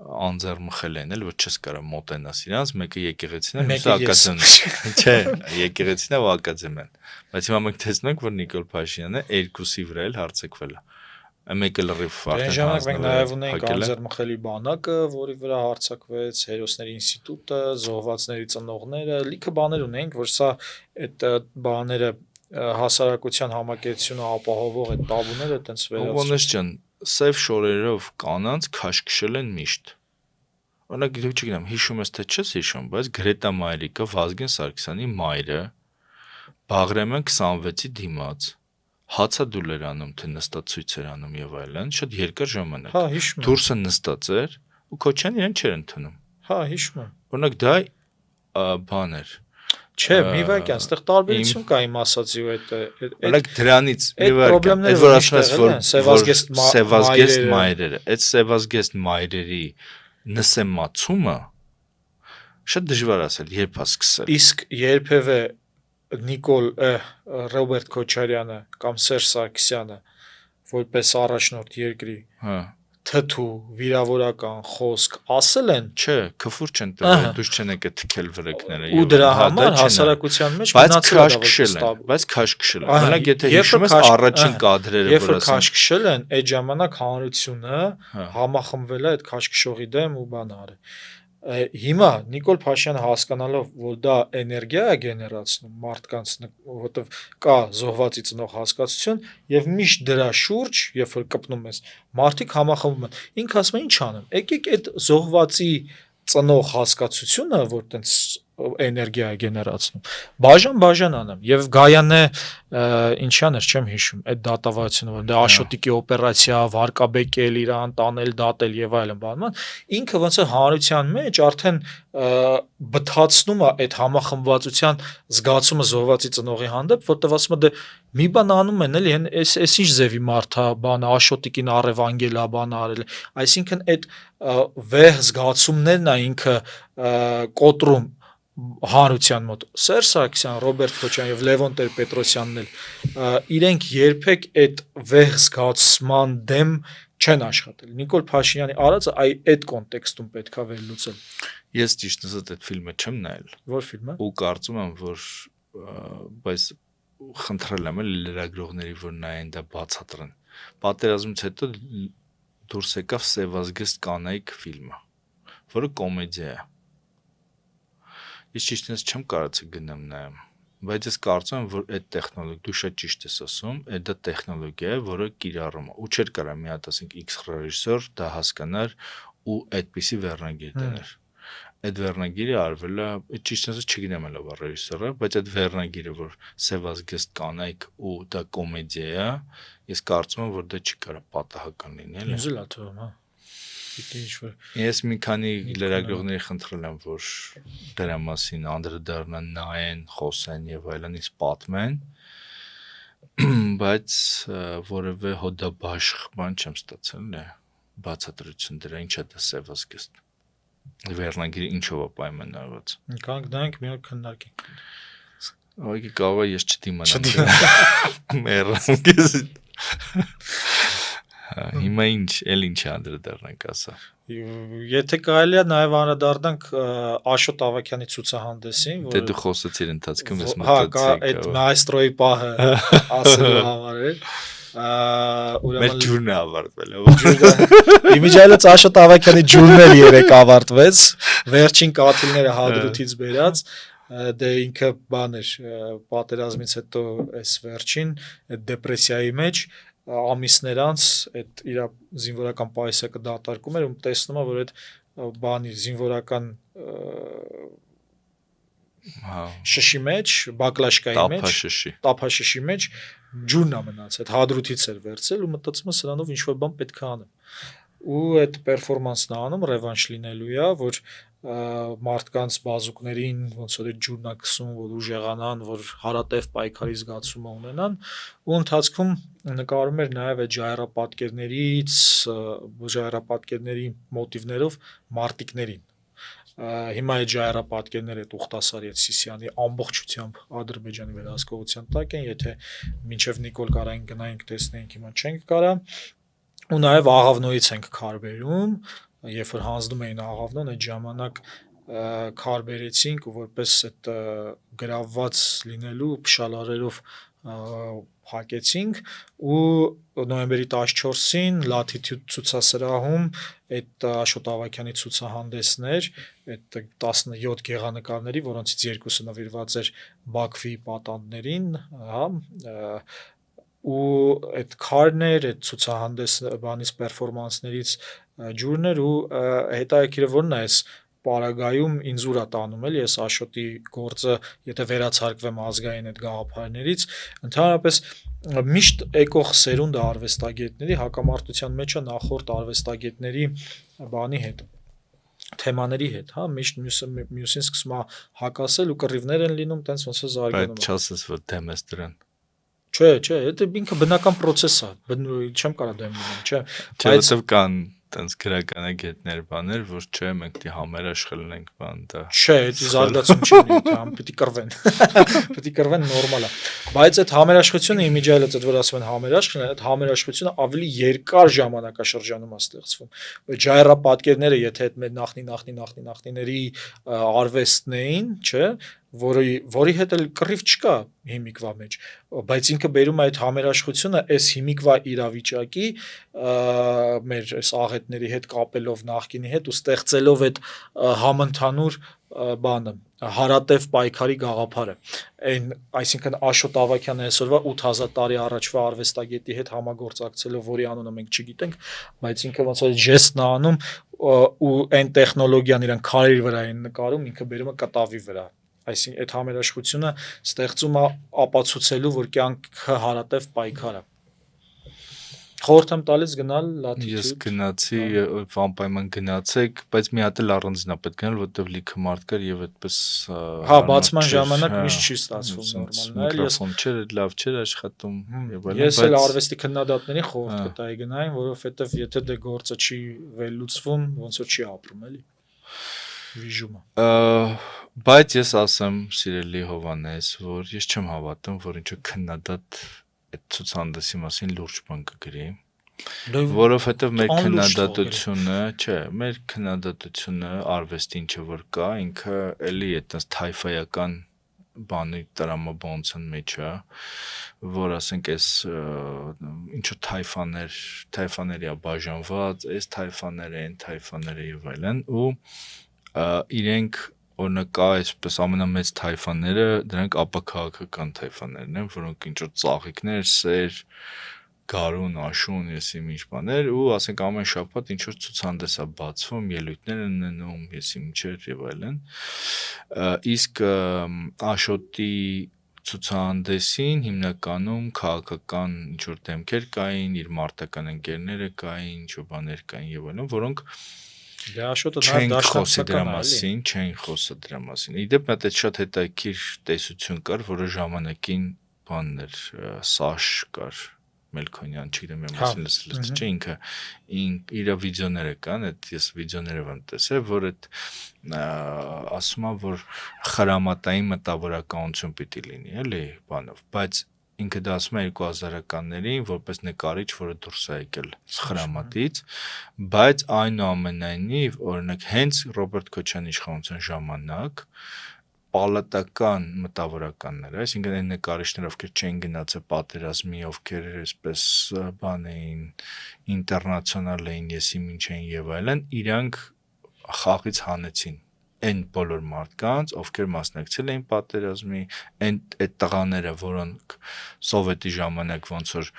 անձեռմխել են, էլ որ չես կարող մոտենաս իրանց, մեկը եկեղեցին է, մյուսը ակադեմիան։ Չէ, եկեղեցին է ու ակադեմիան։ Բայց հիմա մենք տեսնում ենք, որ Նիկոլ Փաշինյանը երկուսի վրա էլ հարձակվել է։ Մեկը լրիվ արդեն ժամանակ մենք նաև ունենք անձեռմխելի բանակը, որի վրա հարձակվեց հերոսների ինստիտուտը, զոհվածների ծնողները, լիքը բաներ ունենք, որ սա այդ բաները հասարակության համակերպությունը ապահովող այդ տաբուները այտենց վերածվում։ Ոնես ջան, սև շորերով կանանց քաշքշել են միշտ։ Օրինակ, չգիտեմ, հիշում ես թե չես հիշում, բայց Գրետա Մայրիկը, Վազգեն Սարգսյանի մայրը, Բաղրամյան 26-ի դիմաց հացադուլ էր անում, թե նստածույց էր անում եւ այլն, շատ երկար ժամանակ։ Հա, հիշում եմ։ Դուրսը նստած էր ու Քոչյան իրեն չէր ընդունում։ Հա, հիշում եմ։ Օրինակ դա բան էր։ Չէ, մի վայրկյան, այստեղ տարբերություն կա իմ ասացի ու այդ օրինակ դրանից մի վայրկյան, այդ որ ասում ես, որ սևազգեստ մայրերը, այդ սևազգեստ մայրերի նսեմացումը շատ դժվար ասել, երբ է սկսել։ Իսկ երբևէ Ռոբերտ Քոչարյանը կամ Սերժ Սարգսյանը որպես առաջնորդ երկրի թթու վիրավորական խոսք ասել են, չէ, քֆուր չեն տվել, դուք չեն եկել թքել վրեկները ու դրա համար հասարակության մեջ մնացել է, բայց քաշքշել են։ Օրինակ եթե հիշում ես առաջին կադրերը, որ ասում քաշքշել են, այդ ժամանակ հանրությունը համախմբվել է այդ քաշքշողի դեմ ու բան արել։ Հիմա Նիկոլ Փաշինյանը հասկանալով, որ դա էներգիա է գեներացնում մարդկանց, որովհետև կա զոհվածի ծնող հասկացություն եւ միշտ դրա շուրջ, երբ որ կպնում ես, մարդիկ համախմբում են։ Ինքը ասում է, ինչ անեմ, եկեք այդ զոհվածի ծնող հասկացությունը, որ տենց էներգիա է գեներացնում, բաժան անեմ եւ Գայանե ինչան էր չեմ հիշում այդ դատավարությունը, որ դա Աշոտիկի օպերացիա, վարկաբեկել իրան, տանել, դատել եւ այլն բանման, ինքը ոնց է հանրության մեջ արդեն բթացնում է այդ համախմբվածության զգացումը զոհվածի ծնողի հանդեպ, որտեղ ասում է դե մի բան անում են էլի, այս ինչ ձևի մարդ է, բանը Աշոտիկին առևանգել է, բան արել, այսինքն այդ վեհ զգացումներն է ինքը կոտրում հանրության մոտ։ Սերժ Սարգսյան, Ռոբերտ Քոչարյան եւ Լևոն Տեր-Պետրոսյանն էլ իրենք երբեք այդ վեհ զգացման դեմ չեն աշխատել։ Նիկոլ Փաշինյանի արածը այդ կոնտեքստում պետքա վերլուծել։ Ես ճիշտ ասած այդ ֆիլմը չեմ նայել։ Որ ֆիլմը։ Ու կարծում եմ, որ բայց խնդրել եմ լրագրողների, որ նայեն դա բացատրեն։ Պատերազմից հետո դուրս եկավ Սևազգեստ կանայք ֆիլմը, որը կոմեդիա է։ Ես ճիշտինս չեմ կարծի գնամ նայեմ, բայց ես կարծում եմ, որ այդ տեխնոլոգիա, դու շատ ճիշտ ես ասում, այդ դա տեխնոլոգիա է, որը կիրառում է, ու չէր կարա մի հատ ասենք X ռեժիսոր դա հասկանար ու այդպիսի վերնագիր դներ։ Այդ վերնագիրը արվել է, ճիշտ ասած չգիտեմ ով է ռեժիսորը, բայց այդ վերնագիրը, որ Սևազգեստ կանայք ու դա կոմեդիա է, ես կարծում եմ, որ դա չի կարա պատահական լինել։ Ինձ էլ է թվում, հա։ Ես մի քանի լրագրողների խնդրել եմ, որ դրա մասին անդրադառնան, նայեն, խոսեն եւ այլն, իսկ պատմեն, բայց որևէ հոդաբաշխ բան չեմ ստացել, բացատրություն դրա, ինչ է դա Սևազգեստ։ Վերնագիրը ինչով է պայմանավորված։ Կանք նայենք, մի օր քննարկենք։ Այգի կարող է ես չդիմանամ։ Մեռնեմ։ Հիմա ինչ անդրադառնանք ասա։ Եթե կարելի է նաև անդրադառնանք Աշոտ Ավագյանի ցուցահանդեսին, Դե դու խոսեցիր ընթացքում, ես հա, կա մտածեցի։ այդ մայստրոյի պահը ասելու համար էր։ Մեր ջուրն է ավարտվել։ Իմիջիայլոց Աշոտ Ավագյանի ջուրն էլ 3 ավարտվեց, վերջին կաթիլները հադրութից բերած, դե ինքը բան էր, պատերազմից հետո այս վերջին այդ դեպրեսիայի մեջ ամիսներ անց այդ իր զինվորական պայուսակը դատարկում էր ու տեսնում է, որ այդ բանի զինվորական շշի մեջ, բակլաշկայի մեջ, տափաշշի մեջ ջուրն է մնաց, այդ հադրութից էր վերցել ու մտածում է սրանով ինչ-որ բան պետք է անեմ։ Ու այդ պերֆորմանսն անում ռևանշ լինելու է, որ մարդկանց բազուկներին ոնց որ այդ ջուրն է քսում, որ ուժեղանան, որ հարատև պայքարի զգացումը ունենան, ու ընթացքում նկարում էր նաև այդ ժայռապատկերների մոտիվներով մարտիկներին։ Հիմա այդ ժայռապատկերները այդ Ուխտասարի այդ Սիսյանի ամբողջությամբ Ադրբեջանի վերահսկողության տակ են, եթե մինչև Նիկոլ Կարային գնայինք տեսնեինք, հիմա չենք կարա։ Ու նաև Աղավնոյից ենք քարբերում, երբ որ հանձնում էին Աղավնոն, այդ ժամանակ քարբերեցինք ու որպես այդ գրավված լինելու փշալարերով փակեցինք ու նոյեմբերի 14-ին Լաթիթյուդ ցուցասրահում այդ Աշոտ Ավագյանի ցուցահանդեսներ, այդ 17 գեղանկարների, որոնցից 2-ը նվիրված էր Բաքվի պատանդներին, հա, ու այդ քարներ, այդ ցուցահանդես բանից պերֆորմանսներից ջուրներ ու հետաքրքիրը որն է այս պարագայում ինձ ուր է տանում էլի ես Աշոտի գործը, եթե վերացարկվեմ ազգային այդ գաղափարներից, ընդհանրապես միշտ եկող սերունդը արվեստագետների հակամարտության մեջ է նախորդ արվեստագետների բանի հետ, թեմաների հետ, հա, միշտ մյուսին սկսում է հակասել ու կռիվներ են լինում, տենց ոնց է զարգանում։ Բայց չասես, որ դեմ ես դրան։ Չէ, դա ինքը բնական process է, չեմ կարող դեմ լինեմ, չէ։ Բայց կան տենց գրականագետներ բաներ, որ չէ, մենք դի համերաշխել ենք բան դա։ Չէ, դա զարգացում չի լինի, համ պիտի կռվեն։ Պիտի կռվեն նորմալ է։ Բայց այդ համերաշխությունը իմիջիայլոց այդ որ ասում են համերաշխն, այդ համերաշխությունը ավելի երկար ժամանակաշրջանում է ստեղծվում։ Ժայռապատկերները, եթե այդ մեր նախնիների արվեստն էին, չէ, որի հետ էլ կռիվ չկա հիմիկվա մեջ, բայց ինքը բերում է այդ համերաշխությունը այս հիմիկվա իրավիճակի մեր այս աղետների հետ կապելով նախկինի հետ ու ստեղծելով այդ համընդհանուր բանը հարատև պայքարի գաղափարը այն այսինքն Աշոտ Ավագյանը այսօրվա 8000 տարի առաջվա արվեստագետի հետ համագործակցելով, որի անունը մենք չգիտենք, բայց ինքը ոնց որ ժեստն է անում ու այն տեխնոլոգիան իրան քարերի վրա են նկարում, ինքը բերում է կտավի վրա, այսինքն այդ համերաշխությունը ստեղծում է ապացուցելու, որ կյանքը հարատև պայքար է։ Խորհուրդ եմ տալիս գնալ Լաթիթյուդ։ Ես գնացի, անպայման գնացեք, բայց մի հատ էլ առանձին է պետք գնալ, որտեղ լիքը մարդ կար եւ այդպես հա, բացման ժամանակ միշտ չի ստացվում նորմալ, միկրոֆոն չէր, լավ չէր աշխատում եւ այլն, ես էլ արվեստի քննադատներին խորհուրդ կտայի գնային, որովհետեւ եթե դե գործը չի վերլուծվում, ոնց որ չի ապրում էլի։ Վիժումը։ Բայց ես ասեմ, սիրելի Հովանես, որ ես չեմ հավատում, որ ինչու քննադատ այդ ցուցահանդեսի մասին լուրջ բան կգրի, որովհետև մեր քննադատությունը, չէ, մեր քննադատությունը արվեստի ինչը որ կա, ինքը էլի այդպես թայֆայական բանի տրամաբանության մեջ է, որ ասենք այս ինչու թայֆաների է բաժանված, այս թայֆաները, այն թայֆաները եւ այլն, ու իրենք օրինակ կա այսպես ամենամեծ թայֆաները, դրանք ապաքաղաքական թայֆաներն են, որոնք ինչ որ ծաղիկներ, սեր, գարուն, աշուն, եսի ինչ բաներ ու ասենք ամեն շաբաթ ինչ որ ցուցահանդես է բացվում, ելույթներ են ունենում, եսի ինչեր եւ այլն։ Իսկ Աշոտի ցուցահանդեսին հիմնականում քաղաքական ինչ որ դեմքեր կային, իր մարտական ընկերները կային, ինչ որ բաներ կային եւ այլն, որոնք Դե Աշոտը նաև դաշնակցական չեն խոսը դրա մասին։ Իդեպ այդ շատ հետաքրքիր տեսություն կար, որը ժամանակին բանն էր, Սաշ կար, Մելքոնյան, չգիտեմ եմ ասել լսել, չէ, ինքը իր վիդեոները կան, այդ ես վիդեոները եմ տեսել, որ այդ ասում է, որ խրամատային մտավորականություն պիտի լինի, էլի, բանով, բայց ինքը դա ասում է 2000-ականներին որպես նկարիչ, որը դուրս է եկել սխրամատից, բայց այնուամենայնիվ, օրինակ հենց Ռոբերտ Քոչյանի իշխանության ժամանակ պալատական մտավորականներ, այսինքն այն նկարիչներ, ովքեր չեն գնացել պատերազմի, ովքեր այսպես բան էին, ինտերնացիոնալ էին, եսի ինչ են եւ այլն, իրանք խաղից հանեցին այն բոլոր մարդկանց, ովքեր մասնակցել էին պատերազմի, այդ տղաները, որոնք սովետի ժամանակ ոնց որ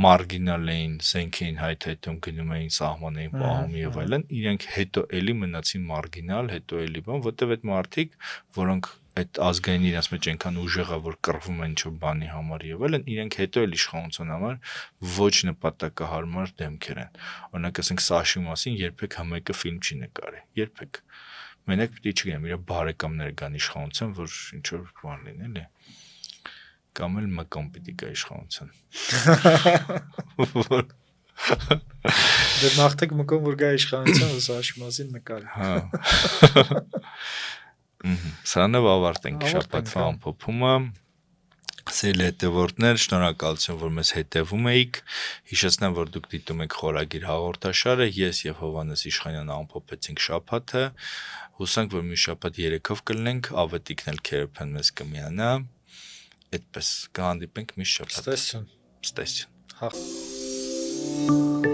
մարգինալ էին, զենք էին հայթայթում, գնում էին սահման էին պահում եւ այլն, իրենք հետո էլի մնացին մարգինալ, հետո էլի բան, որտեվ այդ մարդիկ, որոնք այդ ազգային իրաց մեջ այնքան ուժեղա, որ կռվում են ինչ-որ բանի համար եւ այլն, իրենք հետո էլ իշխանության համար ոչ նպատակահարմար դեմքեր են։ Օրինակ ասենք Սաշի մասին երբեք համեկը ֆիլմ չի նկարի, երբեք։ Մենակ պիտի չգնամ, իր բարեկամները կան իշխանության, որ ինչ որ բան լինի, էլի։ Կամ էլ մկան պիտի գա իշխանության։ Դե նախտեք մկան որ գա իշխանության, Սաշի մասին նկարի։ Հա։ Սրանով ավարտենք շաբաթվա ամփոփումը։ Սիրելի հետևորդներ, շնորհակալություն, որ մեզ հետևում եք։ Հիշեցնեմ, որ դուք դիտում եք Խորագիր հաղորդաշարը, ես եւ Հովհաննես Իշխանյանը ամփոփեցինք շաբաթը։ Հուսանք, որ մի շաբաթ 3-ով կլինենք, Ավետիքն էլ քերոփեն մեզ կմիանա։ Այդպես կհանդիպենք մի շաբաթ։ Ստեսություն։ Ստեսություն։ Հա։